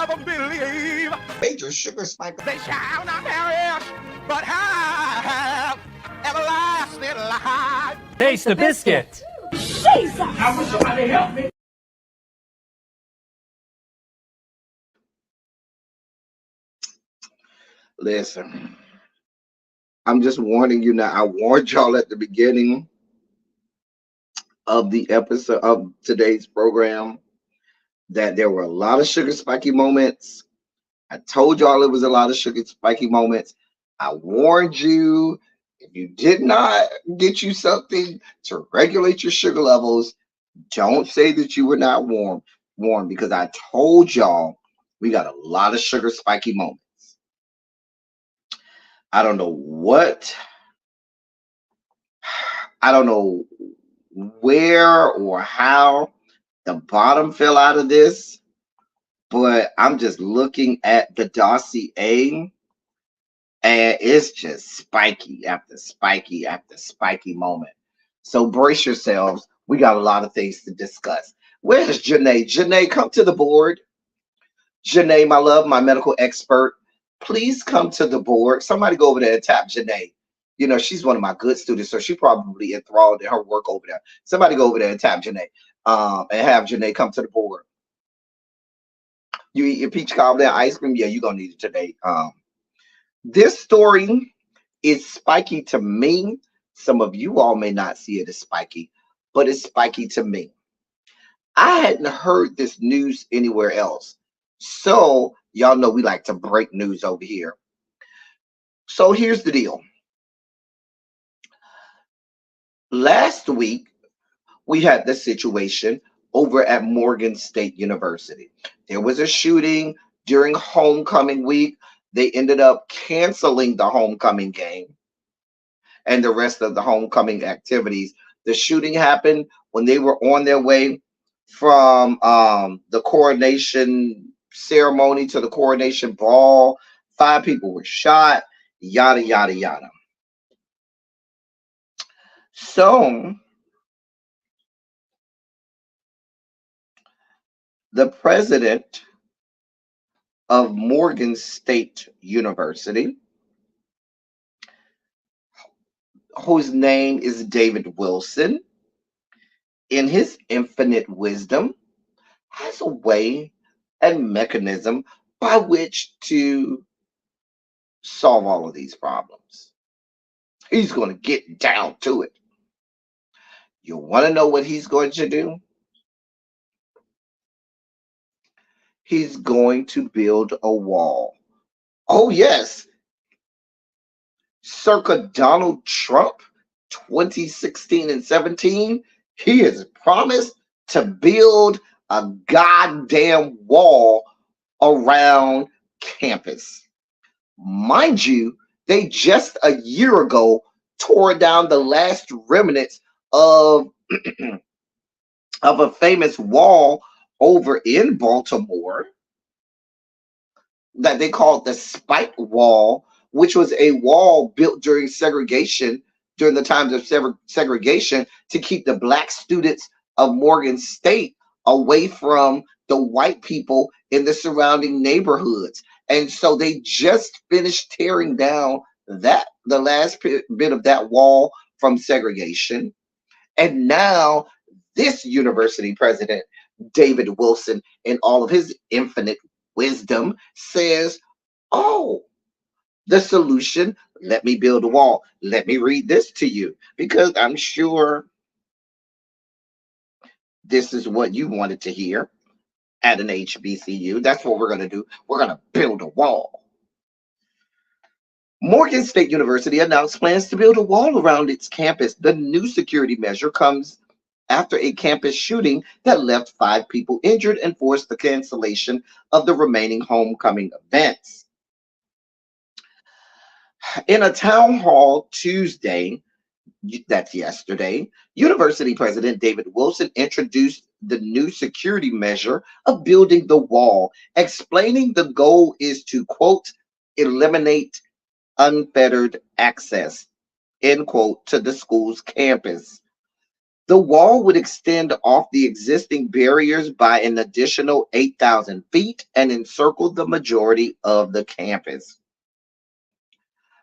ever believe Major sugar spike. they shall not perish, but have everlasting life. Taste the biscuit. I wish somebody help me. Listen, I'm just warning you now. I warned y'all at the beginning of the episode of today's program that there were a lot of sugar spiky moments. I told y'all it was a lot of sugar spiky moments. I warned you if you did not get you something to regulate your sugar levels, don't say that you were not warned because I told y'all we got a lot of sugar spiky moments. I don't know where or how the bottom fell out of this, but I'm just looking at the dossier and it's just spiky after spiky after spiky moment. So brace yourselves. We got a lot of things to discuss. Where's Janae? Janae, come to the board. Janae, my love, my medical expert, please come to the board. Somebody go over there and tap Janae. You know, she's one of my good students, so she probably enthralled in her work over there. Somebody go over there and tap Janae and have Janae come to the board. You eat your peach cobbler and ice cream? Yeah, you're going to need it today. This story is spiky to me. Some of you all may not see it as spiky, but it's spiky to me. I hadn't heard this news anywhere else. So, y'all know we like to break news over here. So, here's the deal. Last week, we had the situation over at Morgan State University. There was a shooting during homecoming week. They ended up canceling the homecoming game. and the rest of the homecoming activities. The shooting happened when they were on their way from the coronation ceremony to the coronation ball. 5 people were shot, yada, yada, yada. So, the president of Morgan State University, whose name is David Wilson, in his infinite wisdom, has a way and mechanism by which to solve all of these problems. He's going to get down to it. You want to know what he's going to do? He's going to build a wall. Oh, yes. Circa Donald Trump, 2016 and 17, he has promised to build a goddamn wall around campus. Mind you, they just a year ago tore down the last remnants of of a famous wall over in Baltimore that they called the Spike Wall, which was a wall built during segregation, during the times of segregation, to keep the black students of Morgan State away from the white people in the surrounding neighborhoods. And so they just finished tearing down the last bit of that wall from segregation. And now this university president, David Wilson, in all of his infinite wisdom, says, oh, the solution, let me build a wall. Let me read this to you, because I'm sure this is what you wanted to hear at an HBCU. That's what we're going to do. We're going to build a wall. Morgan State University announced plans to build a wall around its campus. The new security measure comes after a campus shooting that left 5 people injured and forced the cancellation of the remaining homecoming events. In a town hall Tuesday, that's yesterday, University President David Wilson introduced the new security measure of building the wall, explaining the goal is to, quote, eliminate unfettered access, end quote, to the school's campus. The wall would extend off the existing barriers by an additional 8,000 feet and encircle the majority of the campus.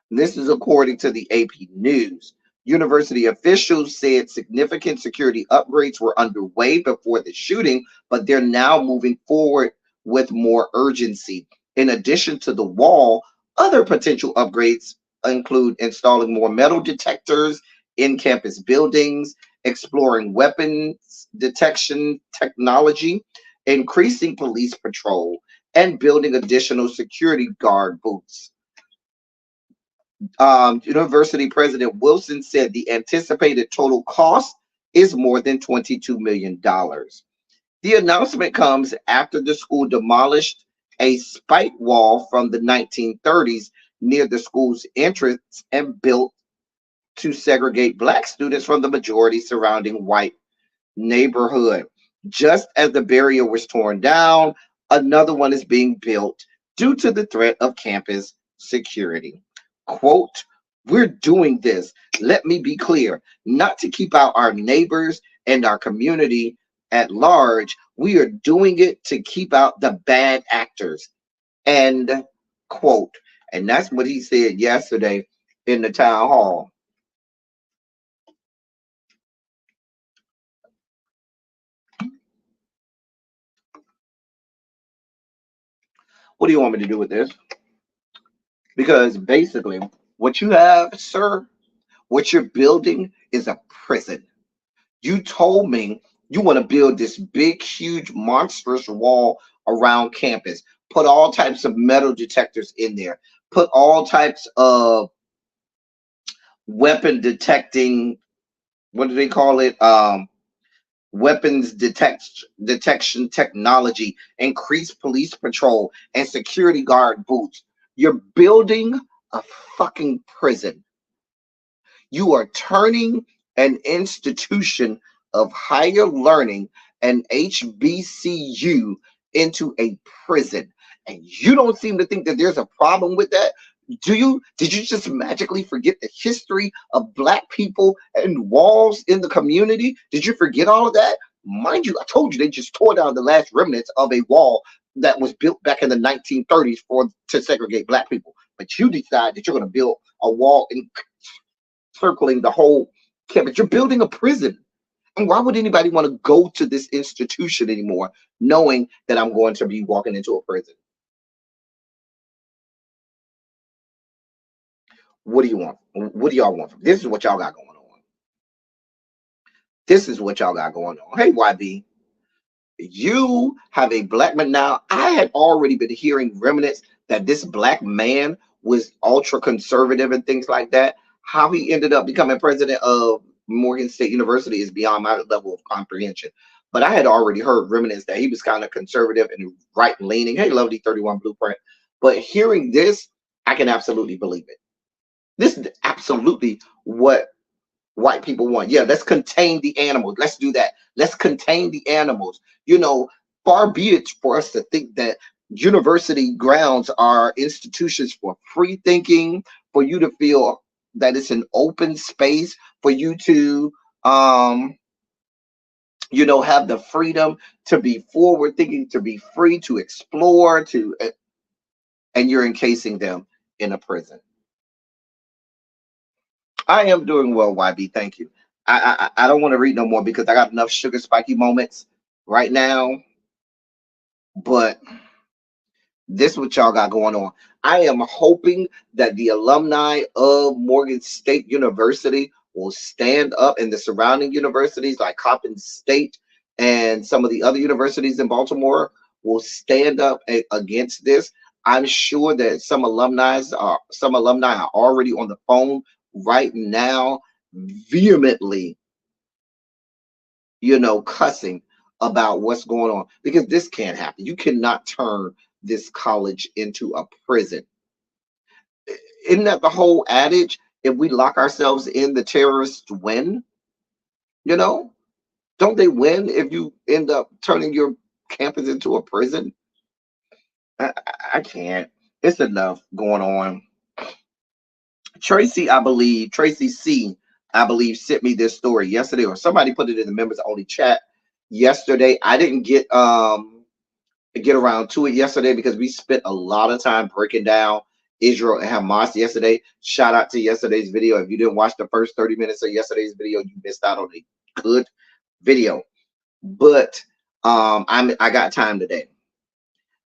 This is according to the AP News. University officials said significant security upgrades were underway before the shooting, but they're now moving forward with more urgency. In addition to the wall, other potential upgrades include installing more metal detectors in campus buildings, exploring weapons detection technology, increasing police patrol, and building additional security guard booths. University President Wilson said the anticipated total cost is more than $22 million. The announcement comes after the school demolished a spike wall from the 1930s near the school's entrance and built to segregate black students from the majority surrounding white neighborhood. Just as the barrier was torn down, another one is being built due to the threat of campus security. Quote, we're doing this, let me be clear, not to keep out our neighbors and our community at large. We are doing it to keep out the bad actors, end quote. And that's what he said yesterday in the town hall. What do you want me to do with this? Because basically, what you have, sir, what you're building is a prison. You told me you want to build this big, huge, monstrous wall around campus, put all types of metal detectors in there, put all types of weapon detecting, what do they call it? Weapons detection technology, increase police patrol, and security guard booths. You're building a fucking prison. You are turning an institution of higher learning, an HBCU, into a prison. And you don't seem to think that there's a problem with that. Did you just magically forget the history of black people and walls in the community? Did you forget all of that? Mind you, I told you they just tore down the last remnants of a wall that was built back in the 1930s to segregate black people. But you decide that you're going to build a wall encircling the whole campus. You're building a prison. And why would anybody want to go to this institution anymore, knowing that I'm going to be walking into a prison? What do you want? What do y'all want? This is what y'all got going on. This is what y'all got going on. Hey, YB, you have a black man. Now, I had already been hearing remnants that this black man was ultra conservative and things like that. How he ended up becoming president of Morgan State University is beyond my level of comprehension. But I had already heard remnants that he was kind of conservative and right leaning. Hey, lovely 31 blueprint. But hearing this, I can absolutely believe it. This is absolutely what white people want. Yeah, let's contain the animals. Let's do that. Let's contain the animals. You know, far be it for us to think that university grounds are institutions for free thinking, for you to feel that it's an open space, for you to have the freedom to be forward thinking, to be free to explore, and you're encasing them in a prison. I am doing well, YB. Thank you. I don't want to read no more because I got enough sugar spiky moments right now. But this is what y'all got going on. I am hoping that the alumni of Morgan State University will stand up, and the surrounding universities like Coppin State and some of the other universities in Baltimore will stand up against this. I'm sure that some alumni are already on the phone right now, vehemently, cussing about what's going on, because this can't happen. You cannot turn this college into a prison. Isn't that the whole adage? If we lock ourselves in, the terrorists win. Don't they win if you end up turning your campus into a prison? I can't. It's enough going on. Tracy C, I believe, sent me this story yesterday, or somebody put it in the members only chat yesterday. I didn't get around to it yesterday because we spent a lot of time breaking down Israel and Hamas yesterday. Shout out to yesterday's video. If you didn't watch the first 30 minutes of yesterday's video, you missed out on a good video. But I got time today.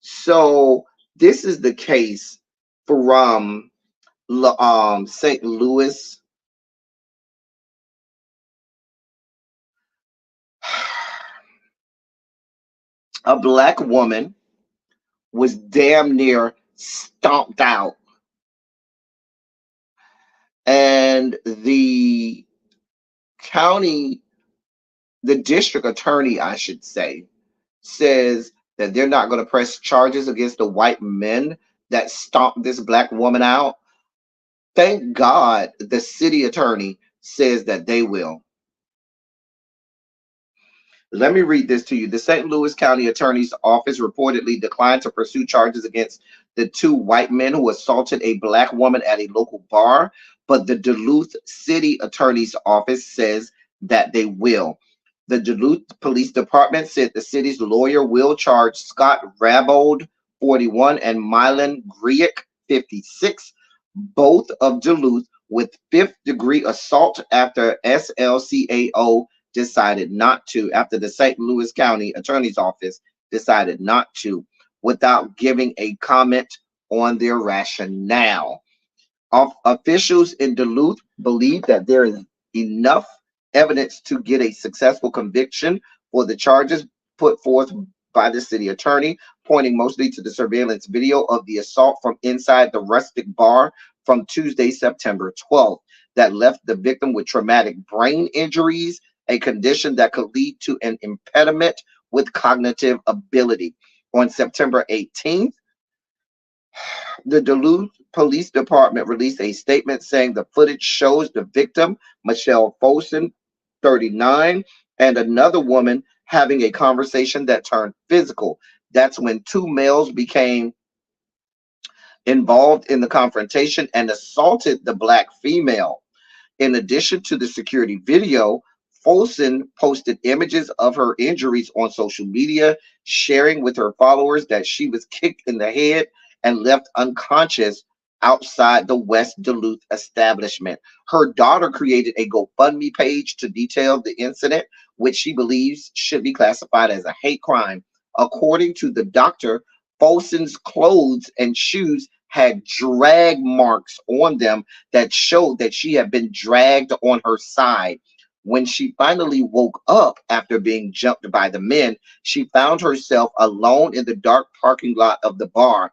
So this is the case from St. Louis. A black woman was damn near stomped out, and the district attorney, I should say, says that they're not going to press charges against the white men that stomped this black woman out. Thank God the city attorney says that they will. Let me read this to you. The St. Louis County Attorney's Office reportedly declined to pursue charges against the two white men who assaulted a black woman at a local bar, but the Duluth City Attorney's Office says that they will. The Duluth Police Department said the city's lawyer will charge Scott Rabold, 41, and Mylan Griek, 56, both of Duluth, with fifth-degree assault after SLCAO decided not to, after the St. Louis County Attorney's Office decided not to, without giving a comment on their rationale. Officials in Duluth believe that there is enough evidence to get a successful conviction for the charges put forth by the city attorney, pointing mostly to the surveillance video of the assault from inside the rustic bar from Tuesday, September 12th, that left the victim with traumatic brain injuries, a condition that could lead to an impediment with cognitive ability. On September 18th, the Duluth Police Department released a statement saying the footage shows the victim, Michelle Folsom, 39, and another woman having a conversation that turned physical. That's when two males became involved in the confrontation and assaulted the black female. In addition to the security video, Folsom posted images of her injuries on social media, sharing with her followers that she was kicked in the head and left unconscious outside the West Duluth establishment. Her daughter created a GoFundMe page to detail the incident, which she believes should be classified as a hate crime. According to the doctor, Folsom's clothes and shoes had drag marks on them that showed that she had been dragged on her side. When she finally woke up after being jumped by the men, she found herself alone in the dark parking lot of the bar.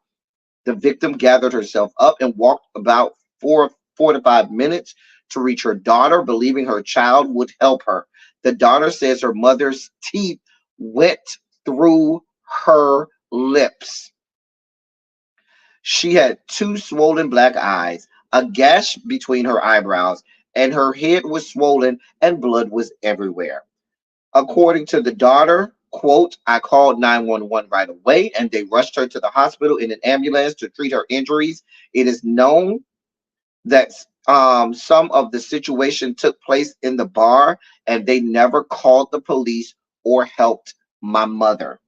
The victim gathered herself up and walked about four to 5 minutes to reach her daughter, believing her child would help her. The daughter says her mother's teeth went through her lips. She had two swollen black eyes, a gash between her eyebrows, and her head was swollen and blood was everywhere. According to the daughter, quote, I called 911 right away and they rushed her to the hospital in an ambulance to treat her injuries. It is known that some of the situation took place in the bar and they never called the police or helped my mother.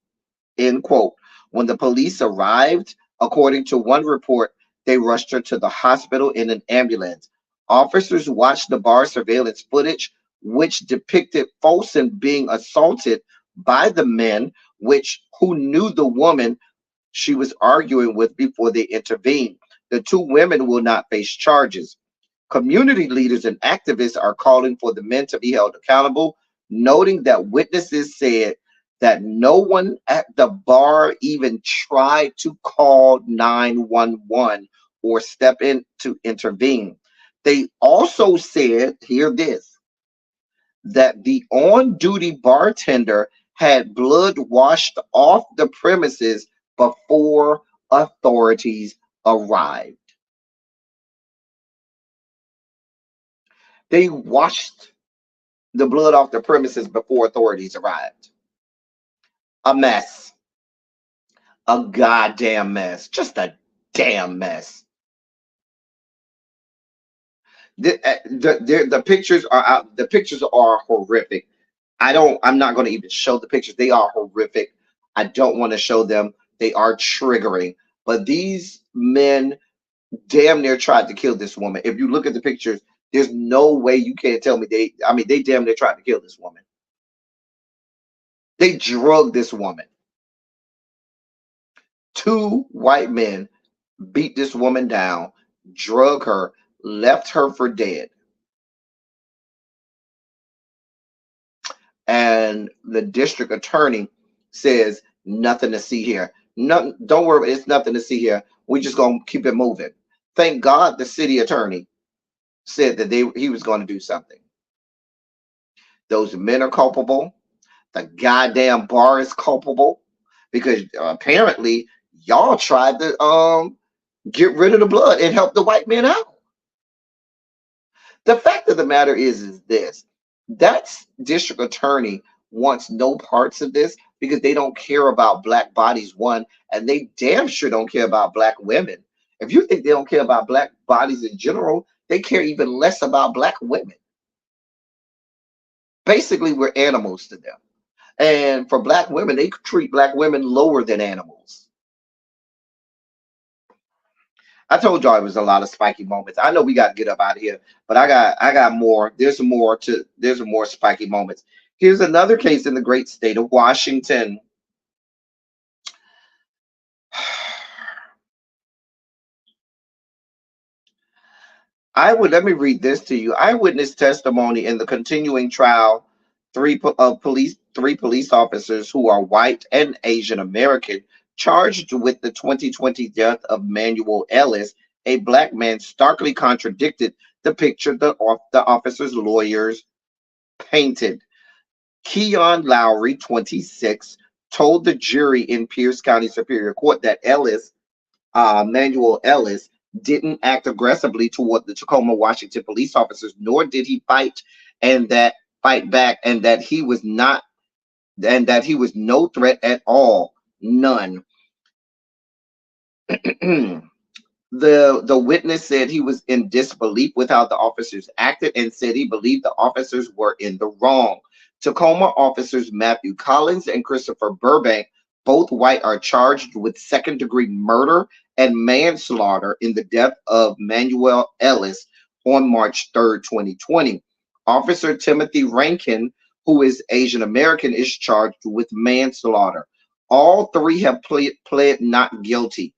End quote. When the police arrived, according to one report, they rushed her to the hospital in an ambulance. Officers watched the bar surveillance footage, which depicted Folsom being assaulted by the men, who knew the woman she was arguing with before they intervened. The two women will not face charges. Community leaders and activists are calling for the men to be held accountable, noting that witnesses said that no one at the bar even tried to call 911 or step in to intervene. They also said, hear this, that the on-duty bartender had blood washed off the premises before authorities arrived. They washed the blood off the premises before authorities arrived. A mess. A goddamn mess. Just a damn mess. The pictures are out. The pictures are horrific. I'm not going to even show the pictures. They are horrific. I don't want to show them. They are triggering. But these men damn near tried to kill this woman. If you look at the pictures, there's no way you can't tell me they damn near tried to kill this woman. They drugged this woman. Two white men beat this woman down, drug her, left her for dead. And the district attorney says, nothing to see here. No, don't worry, it's nothing to see here. We're just going to keep it moving. Thank God the city attorney said that he was going to do something. Those men are culpable. The goddamn bar is culpable because apparently y'all tried to get rid of the blood and help the white men out. The fact of the matter is this. That district attorney wants no parts of this because they don't care about black bodies, one, and they damn sure don't care about black women. If you think they don't care about black bodies in general, they care even less about black women. Basically, we're animals to them. And for black women, they treat black women lower than animals. I told y'all it was a lot of spiky moments. I know we got to get up out of here, but I got more. There's more spiky moments. Here's another case in the great state of Washington. Let me read this to you. Eyewitness testimony in the continuing trial. Three police officers who are white and Asian American charged with the 2020 death of Manuel Ellis, a black man, starkly contradicted the picture the officers' lawyers painted. Keon Lowry, 26, told the jury in Pierce County Superior Court that Manuel Ellis, didn't act aggressively toward the Tacoma, Washington police officers, nor did he fight back, and that he was not and that he was no threat at all. None. The witness said he was in disbelief with how the officers acted and said he believed the officers were in the wrong. Tacoma officers Matthew Collins and Christopher Burbank, both white, are charged with second-degree murder and manslaughter in the death of Manuel Ellis on March 3rd, 2020. Officer Timothy Rankin, who is Asian American, is charged with manslaughter. All three have pled not guilty.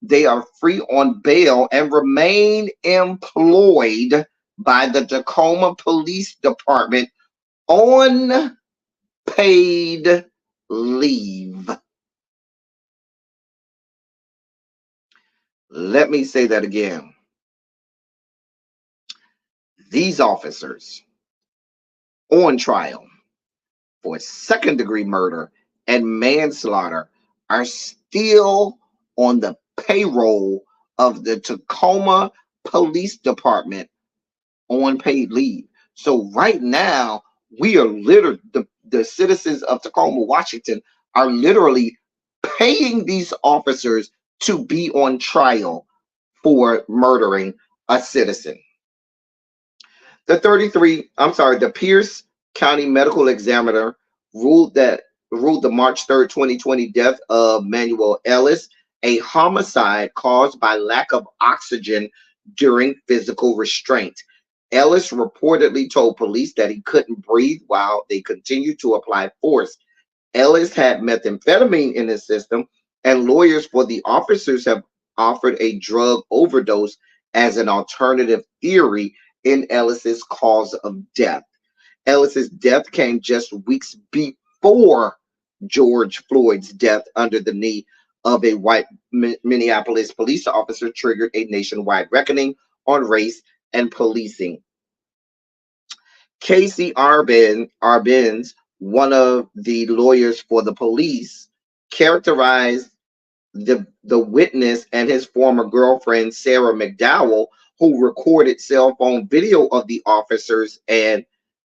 They are free on bail and remain employed by the Tacoma Police Department on paid leave. Let me say that again. These officers on trial for second-degree murder and manslaughter are still on the payroll of the Tacoma Police Department on paid leave. So right now, we are literally, the citizens of Tacoma, Washington, are literally paying these officers to be on trial for murdering a citizen. The Pierce County Medical Examiner ruled the March 3rd, 2020 death of Manuel Ellis a homicide caused by lack of oxygen during physical restraint. Ellis reportedly told police that he couldn't breathe while they continued to apply force. Ellis had methamphetamine in his system, and lawyers for the officers have offered a drug overdose as an alternative theory in Ellis's cause of death. Ellis's death came just weeks before George Floyd's death under the knee of a white Minneapolis police officer triggered a nationwide reckoning on race and policing. Casey Arbens, one of the lawyers for the police, characterized the witness and his former girlfriend, Sarah McDowell, who recorded cell phone video of the officers and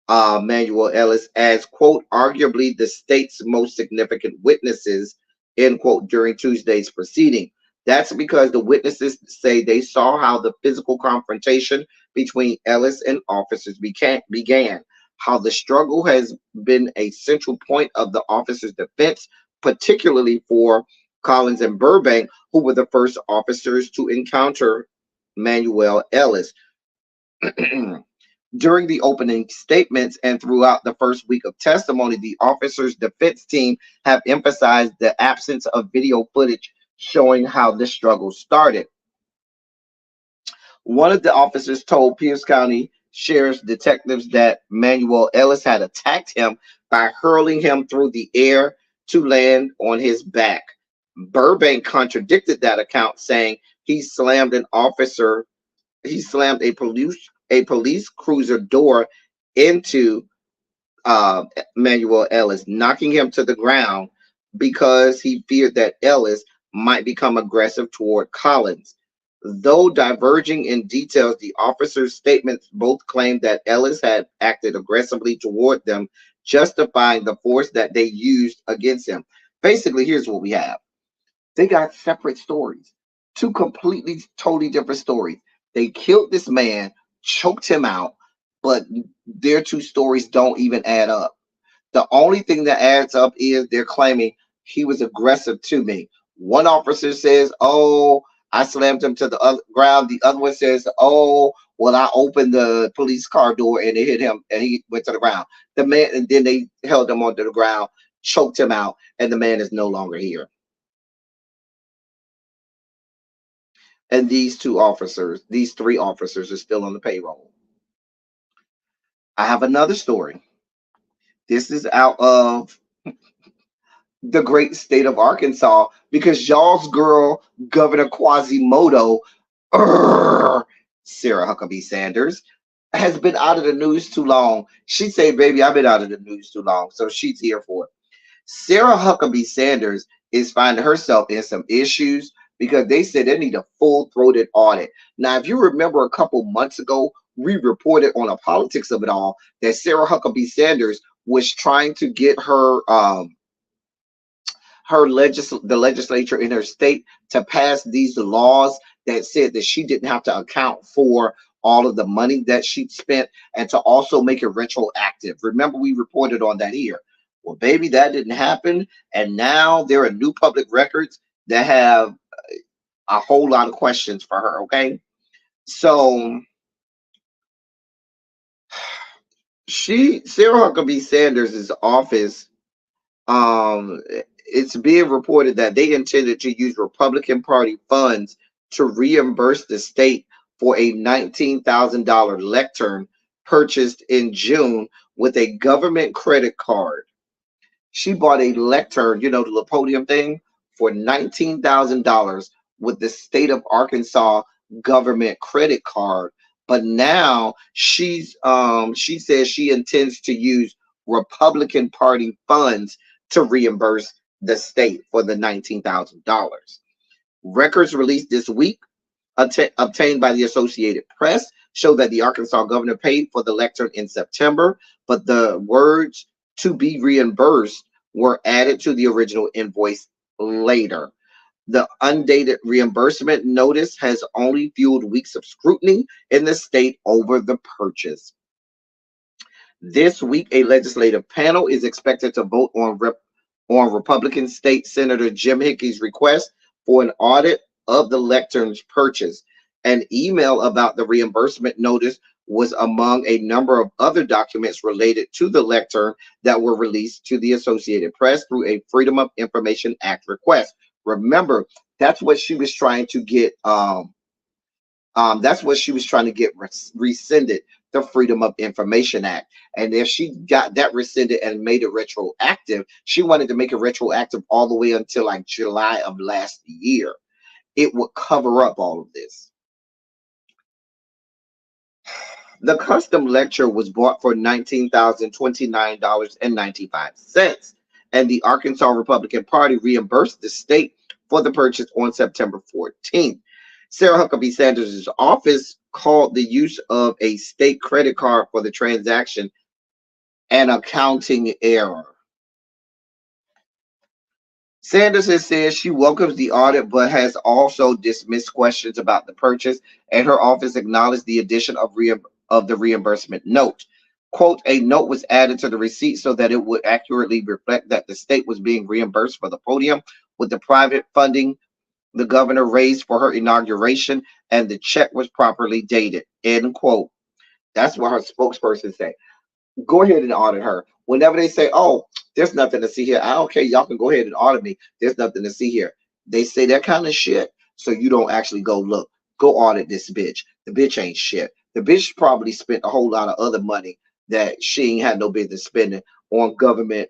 Manuel Ellis as, quote, arguably the state's most significant witnesses, end quote, during Tuesday's proceeding. That's because the witnesses say they saw how the physical confrontation between Ellis and officers began, how the struggle has been a central point of the officers' defense, particularly for Collins and Burbank, who were the first officers to encounter Manuel Ellis. During the opening statements and throughout the first week of testimony, the officers' defense team have emphasized the absence of video footage showing how the struggle started. One of the officers told Pierce County Sheriff's detectives that Manuel Ellis had attacked him by hurling him through the air to land on his back. Burbank contradicted that account, saying he slammed a police cruiser door into Manuel Ellis, knocking him to the ground because he feared that Ellis might become aggressive toward Collins. Though diverging in details, the officers' statements both claimed that Ellis had acted aggressively toward them, justifying the force that they used against him. Basically, here's what we have. They got separate stories, two completely, totally different stories. They killed this man, choked him out, but their two stories don't even add up. The only thing that adds up is they're claiming he was aggressive to me. One officer says, oh, I slammed him to the ground. The other one says, oh, well, I opened the police car door and it hit him and he went to the ground. The man, and then they held him onto the ground, choked him out, and the man is no longer here. And these three officers are still on the payroll. I have another story. This is out of the great state of Arkansas, because y'all's girl, Governor Quasimodo, Sarah Huckabee Sanders, has been out of the news too long. She said, baby, I've been out of the news too long. So she's here for it. Sarah Huckabee Sanders is finding herself in some issues because they said they need a full-throated audit. Now, if you remember a couple months ago, we reported on the politics of it all that Sarah Huckabee Sanders was trying to get the legislature in her state to pass these laws that said that she didn't have to account for all of the money that she'd spent and to also make it retroactive. Remember, we reported on that here. Well, baby, that didn't happen. And now there are new public records that have a whole lot of questions for her. Okay. So Sarah Huckabee Sanders' office, it's being reported that they intended to use Republican Party funds to reimburse the state for a $19,000 lectern purchased in June with a government credit card. She bought a lectern, the little podium thing, for $19,000 with the state of Arkansas government credit card. But now she says she intends to use Republican Party funds to reimburse the state for the $19,000. Records released this week, obtained by the Associated Press, show that the Arkansas governor paid for the lectern in September, but the words "to be reimbursed" were added to the original invoice later. The undated reimbursement notice has only fueled weeks of scrutiny in the state over the purchase. This week, a legislative panel is expected to vote on Republican State Senator Jim Hickey's request for an audit of the lectern's purchase. An email about the reimbursement notice was among a number of other documents related to the lectern that were released to the Associated Press through a Freedom of Information Act request. Remember, that's what she was trying to get. That's what she was trying to get rescinded, the Freedom of Information Act. And if she got that rescinded and made it retroactive, she wanted to make it retroactive all the way until like July of last year. It would cover up all of this. The custom lecture was bought for $19,029.95, and the Arkansas Republican Party reimbursed the state for the purchase on September 14th. Sarah Huckabee Sanders' office called the use of a state credit card for the transaction an accounting error. Sanders has said she welcomes the audit, but has also dismissed questions about the purchase, and her office acknowledged the addition of the reimbursement note. Quote, a note was added to the receipt so that it would accurately reflect that the state was being reimbursed for the podium with the private funding the governor raised for her inauguration, and the check was properly dated, end quote. That's what her spokesperson said. Go ahead and audit her. Whenever they say, oh, there's nothing to see here, I don't care, y'all can go ahead and audit me. There's nothing to see here. They say that kind of shit, so you don't actually go look. Go audit this bitch. The bitch ain't shit. The bitch probably spent a whole lot of other money that she ain't had no business spending on government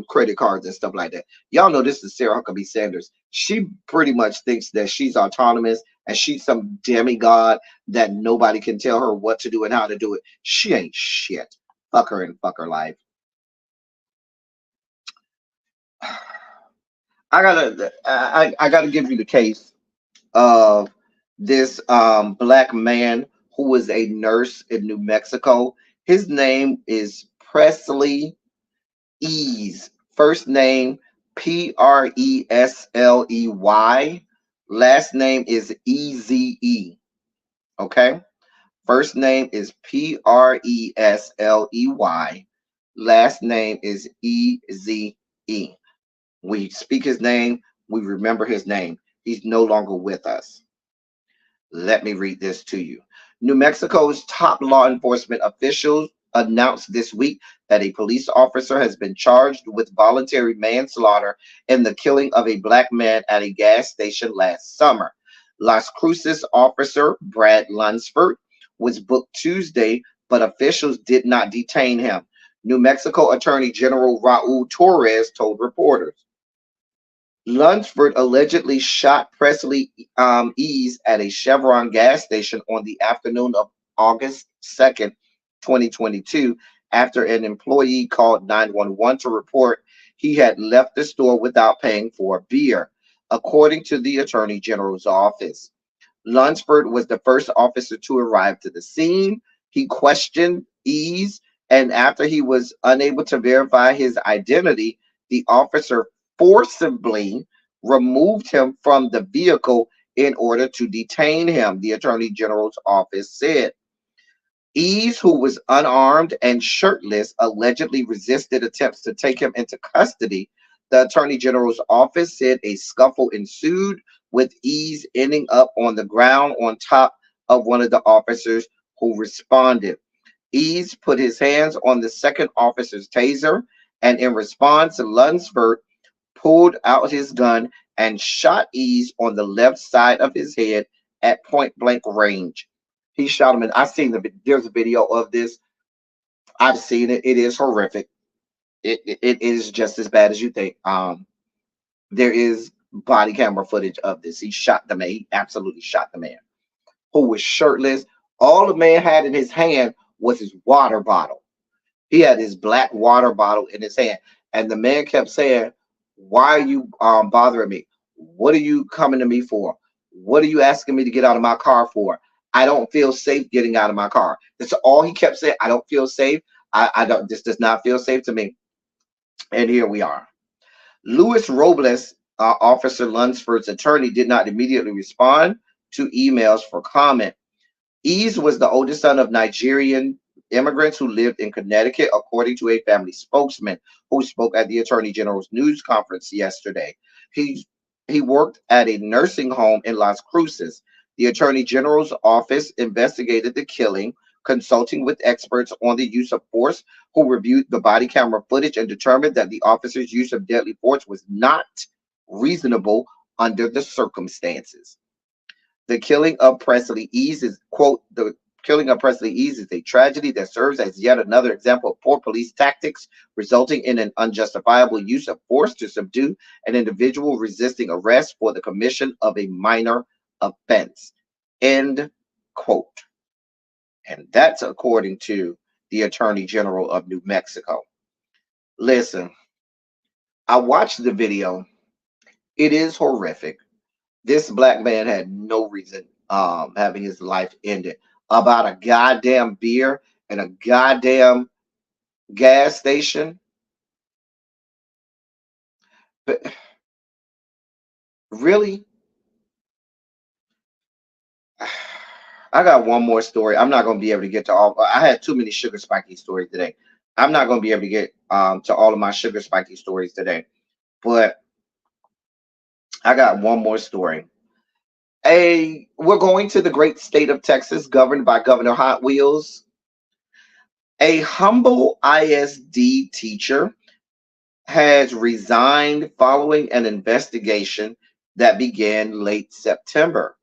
credit cards and stuff like that. Y'all know this is Sarah Huckabee Sanders. She pretty much thinks that she's autonomous and she's some demigod that nobody can tell her what to do and how to do it. She ain't shit. Fuck her and fuck her life. I gotta give you the case of this black man who was a nurse in New Mexico. His name is Presley Ease. First name Presley. Last name is Eze. Okay. First name is Presley. Last name is Eze. We speak his name. We remember his name. He's no longer with us. Let me read this to you. New Mexico's top law enforcement officials announced this week that a police officer has been charged with voluntary manslaughter in the killing of a black man at a gas station last summer. Las Cruces officer Brad Lunsford was booked Tuesday, but officials did not detain him. New Mexico Attorney General Raul Torres told reporters. Lunsford allegedly shot Presley Ease at a Chevron gas station on the afternoon of August 2nd, 2022, after an employee called 911 to report he had left the store without paying for a beer. according to the Attorney General's office. Lunsford was the first officer to arrive to the scene. He questioned Ease, and after he was unable to verify his identity, the officer forcibly removed him from the vehicle in order to detain him, the Attorney General's office said. Ease, who was unarmed and shirtless, allegedly resisted attempts to take him into custody. The Attorney General's office said a scuffle ensued, with Ease ending up on the ground on top of one of the officers who responded. Ease put his hands on the second officer's taser, and in response, Lunsford pulled out his gun and shot Ease on the left side of his head at point blank range. He shot him, and I seen there's a video of this. I've seen it. It is horrific. It is just as bad as you think. There is body camera footage of this. He shot the man. He absolutely shot the man who was shirtless. All the man had in his hand was his water bottle. He had his black water bottle in his hand, and the man kept saying, "Why are you bothering me? What are you coming to me for? What are you asking me to get out of my car for? I don't feel safe getting out of my car." That's all he kept saying. I don't feel safe. I don't. This does not feel safe to me. And here we are. Luis Robles, Officer Lunsford's attorney, did not immediately respond to emails for comment. Ease was the oldest son of Nigerian immigrants who lived in Connecticut, according to a family spokesman who spoke at the Attorney General's news conference yesterday. He worked at a nursing home in Las Cruces. The Attorney General's office investigated the killing, consulting with experts on the use of force who reviewed the body camera footage and determined that the officer's use of deadly force was not reasonable under the circumstances. The killing of Presley Ease is, quote, the killing of Presley Ease is a tragedy that serves as yet another example of poor police tactics, resulting in an unjustifiable use of force to subdue an individual resisting arrest for the commission of a minor offense. End quote. And that's according to the Attorney General of New Mexico. Listen, I watched the video. It is horrific. This black man had no reason having his life ended about a goddamn beer and a goddamn gas station. But really, I got one more story. I'm not going to be able to get to all. I had too many sugar spiky stories today. I'm not going to be able to get to all of my sugar spiky stories today. But I got one more story. We're going to the great state of Texas, governed by Governor Hot Wheels. A humble ISD teacher has resigned following an investigation that began late September.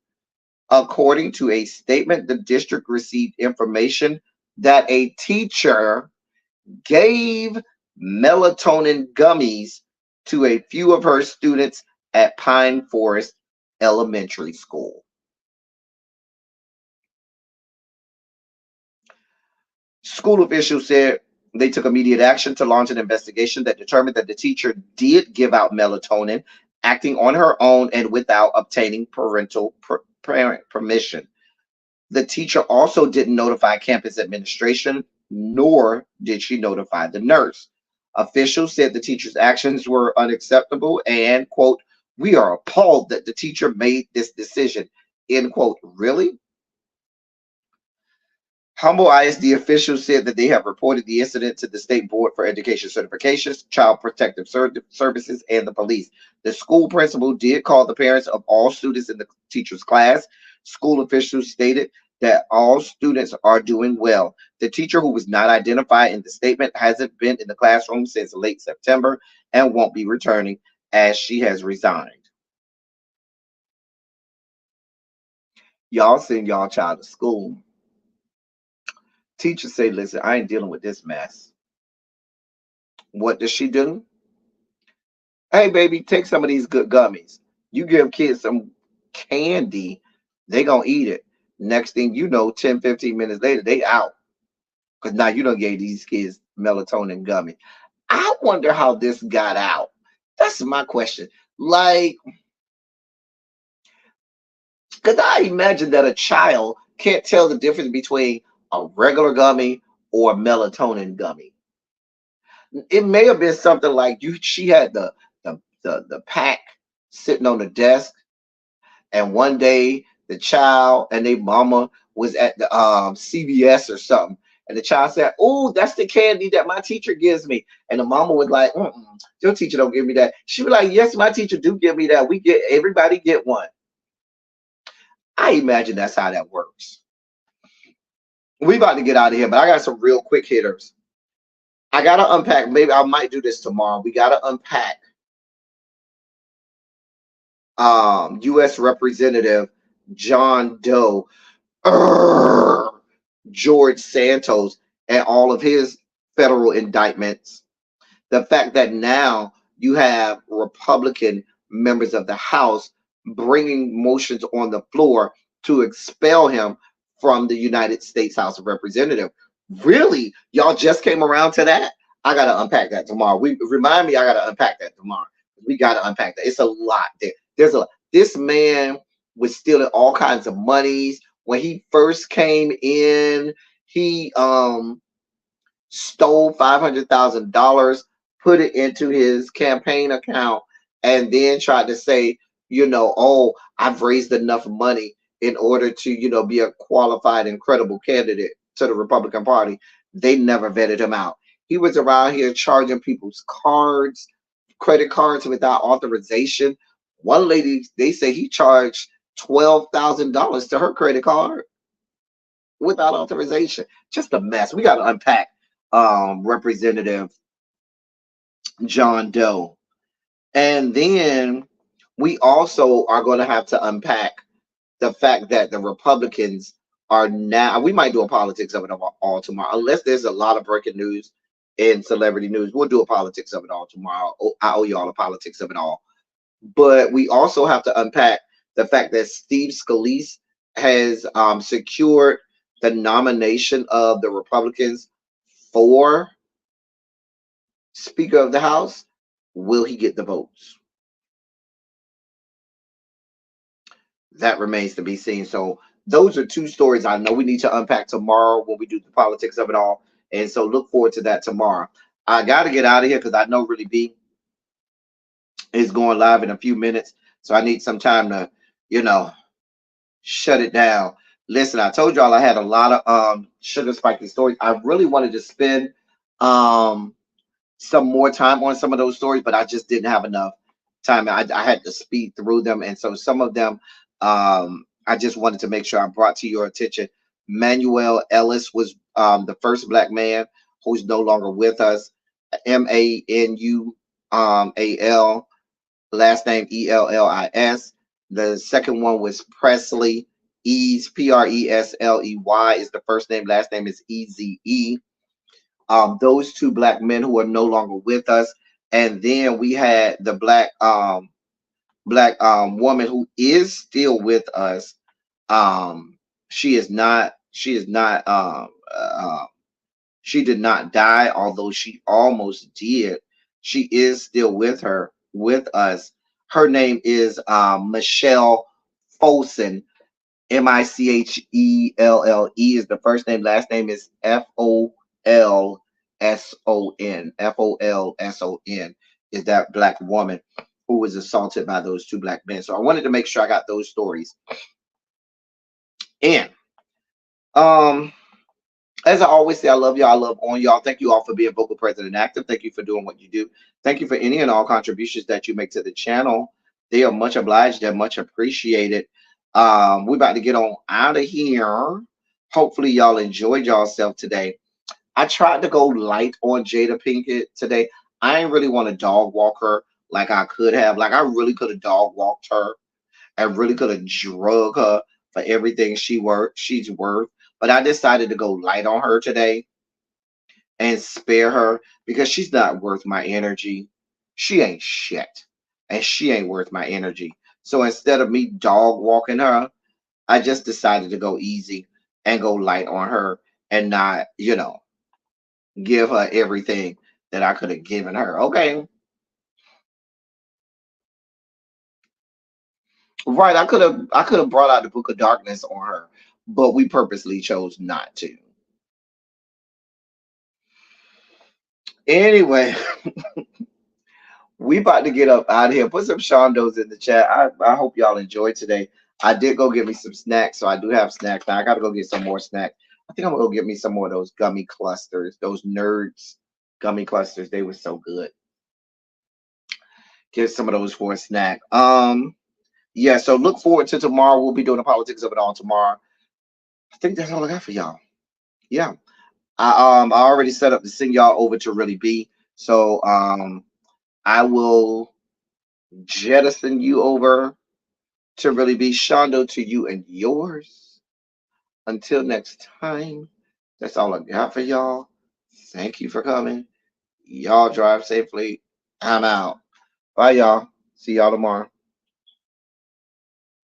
According to a statement, the district received information that a teacher gave melatonin gummies to a few of her students at Pine Forest Elementary School. School officials said they took immediate action to launch an investigation that determined that the teacher did give out melatonin, acting on her own and without obtaining parental parent permission. The teacher also didn't notify campus administration, nor did she notify the nurse. Officials said the teacher's actions were unacceptable and, quote, "We are appalled that the teacher made this decision," end quote. Really? Humble ISD officials said that they have reported the incident to the State Board for Education Certifications, Child Protective Services, and the police. The school principal did call the parents of all students in the teacher's class. School officials stated that all students are doing well. The teacher, who was not identified in the statement, hasn't been in the classroom since late September and won't be returning, as she has resigned. Y'all send y'all child to school. Teachers say, "Listen, I ain't dealing with this mess." What does she do? "Hey, baby, take some of these good gummies." You give kids some candy, they gonna eat it. Next thing you know, 10, 15 minutes later, they out. Because now you don't gave these kids melatonin gummy. I wonder how this got out. That's my question. Like, Because I imagine that a child can't tell the difference between a regular gummy or a melatonin gummy. It may have been something like she had the pack sitting on the desk, and one day the child and their mama was at the CVS or something, and the child said, "Oh, that's the candy that my teacher gives me." And the mama was like, "Your teacher don't give me that." She was like, "Yes, my teacher do give me that. Everybody get one." I imagine that's how that works. We about to get out of here, but I got some real quick hitters. I gotta unpack. Maybe I might do this tomorrow. We gotta unpack U.S. Representative John Doe, George Santos, and all of his federal indictments. The fact that now you have Republican members of the House bringing motions on the floor to expel him from the United States House of Representatives. Really, y'all just came around to that? I gotta unpack that tomorrow. Remind me, I gotta unpack that tomorrow. We gotta unpack that. It's a lot there. There's a This man was stealing all kinds of monies. When he first came in, he stole $500,000, put it into his campaign account, and then tried to say, oh, I've raised enough money in order to, be a qualified and credible candidate to the Republican Party. They never vetted him out. He was around here charging people's credit cards without authorization. One lady, they say he charged $12,000 to her credit card without authorization. Just a mess. We got to unpack Representative John Doe. And then we also are going to have to unpack the fact that the Republicans are now, we might do a politics of it all tomorrow, unless there's a lot of breaking news in celebrity news. We'll do a politics of it all tomorrow. I owe you all a politics of it all. But we also have to unpack the fact that Steve Scalise has secured the nomination of the Republicans for Speaker of the House. Will he get the votes? That remains to be seen. So those are two stories I know we need to unpack tomorrow when we do the politics of it all. And so look forward to that tomorrow. I got to get out of here because I know Really B is going live in a few minutes. So I need some time to, shut it down. Listen, I told y'all I had a lot of sugar spiky stories. I really wanted to spend some more time on some of those stories, but I just didn't have enough time. I had to speed through them. And so some of them I just wanted to make sure I brought to your attention. Manuel Ellis was the first Black man who's no longer with us. Manual, last name Ellis. The second one was Presley Ease, Presley is the first name. Last name is Eze. Those two Black men who are no longer with us. And then we had the Black woman who is still with us. She did not die, although she almost did. She is still with us. Her name is Michelle Folson. Michelle is the first name. Last name is Folson. Folson is that Black woman who was assaulted by those two Black men. So I wanted to make sure I got those stories. And as I always say, I love y'all. I love on y'all. Thank you all for being vocal, present, and active. Thank you for doing what you do. Thank you for any and all contributions that you make to the channel. They are much obliged. They're much appreciated. We're about to get on out of here. Hopefully y'all enjoyed yourself today. I tried to go light on Jada Pinkett today. I ain't really want to dog walk her like I could have. Like I really could have dog walked her and really could have drug her for everything she's worth. But I decided to go light on her today and spare her because she's not worth my energy. She ain't shit. And she ain't worth my energy. So instead of me dog walking her, I just decided to go easy and go light on her and not, give her everything that I could have given her. Okay. Right, I could have brought out the Book of Darkness on her, but we purposely chose not to. Anyway, we about to get up out of here. Put some Shondos in the chat. I hope y'all enjoyed today. I did go get me some snacks, so I do have snacks now. I gotta go get some more snacks. I think I'm gonna go get me some more of those gummy clusters, those nerds gummy clusters. They were so good. Get some of those for a snack. Yeah, so look forward to tomorrow. We'll be doing the politics of it all tomorrow. I think that's all I got for y'all. Yeah. I already set up to send y'all over to Really Be. So I will jettison you over to Really Be. Shondo, to you and yours. Until next time, that's all I got for y'all. Thank you for coming. Y'all drive safely. I'm out. Bye, y'all. See y'all tomorrow.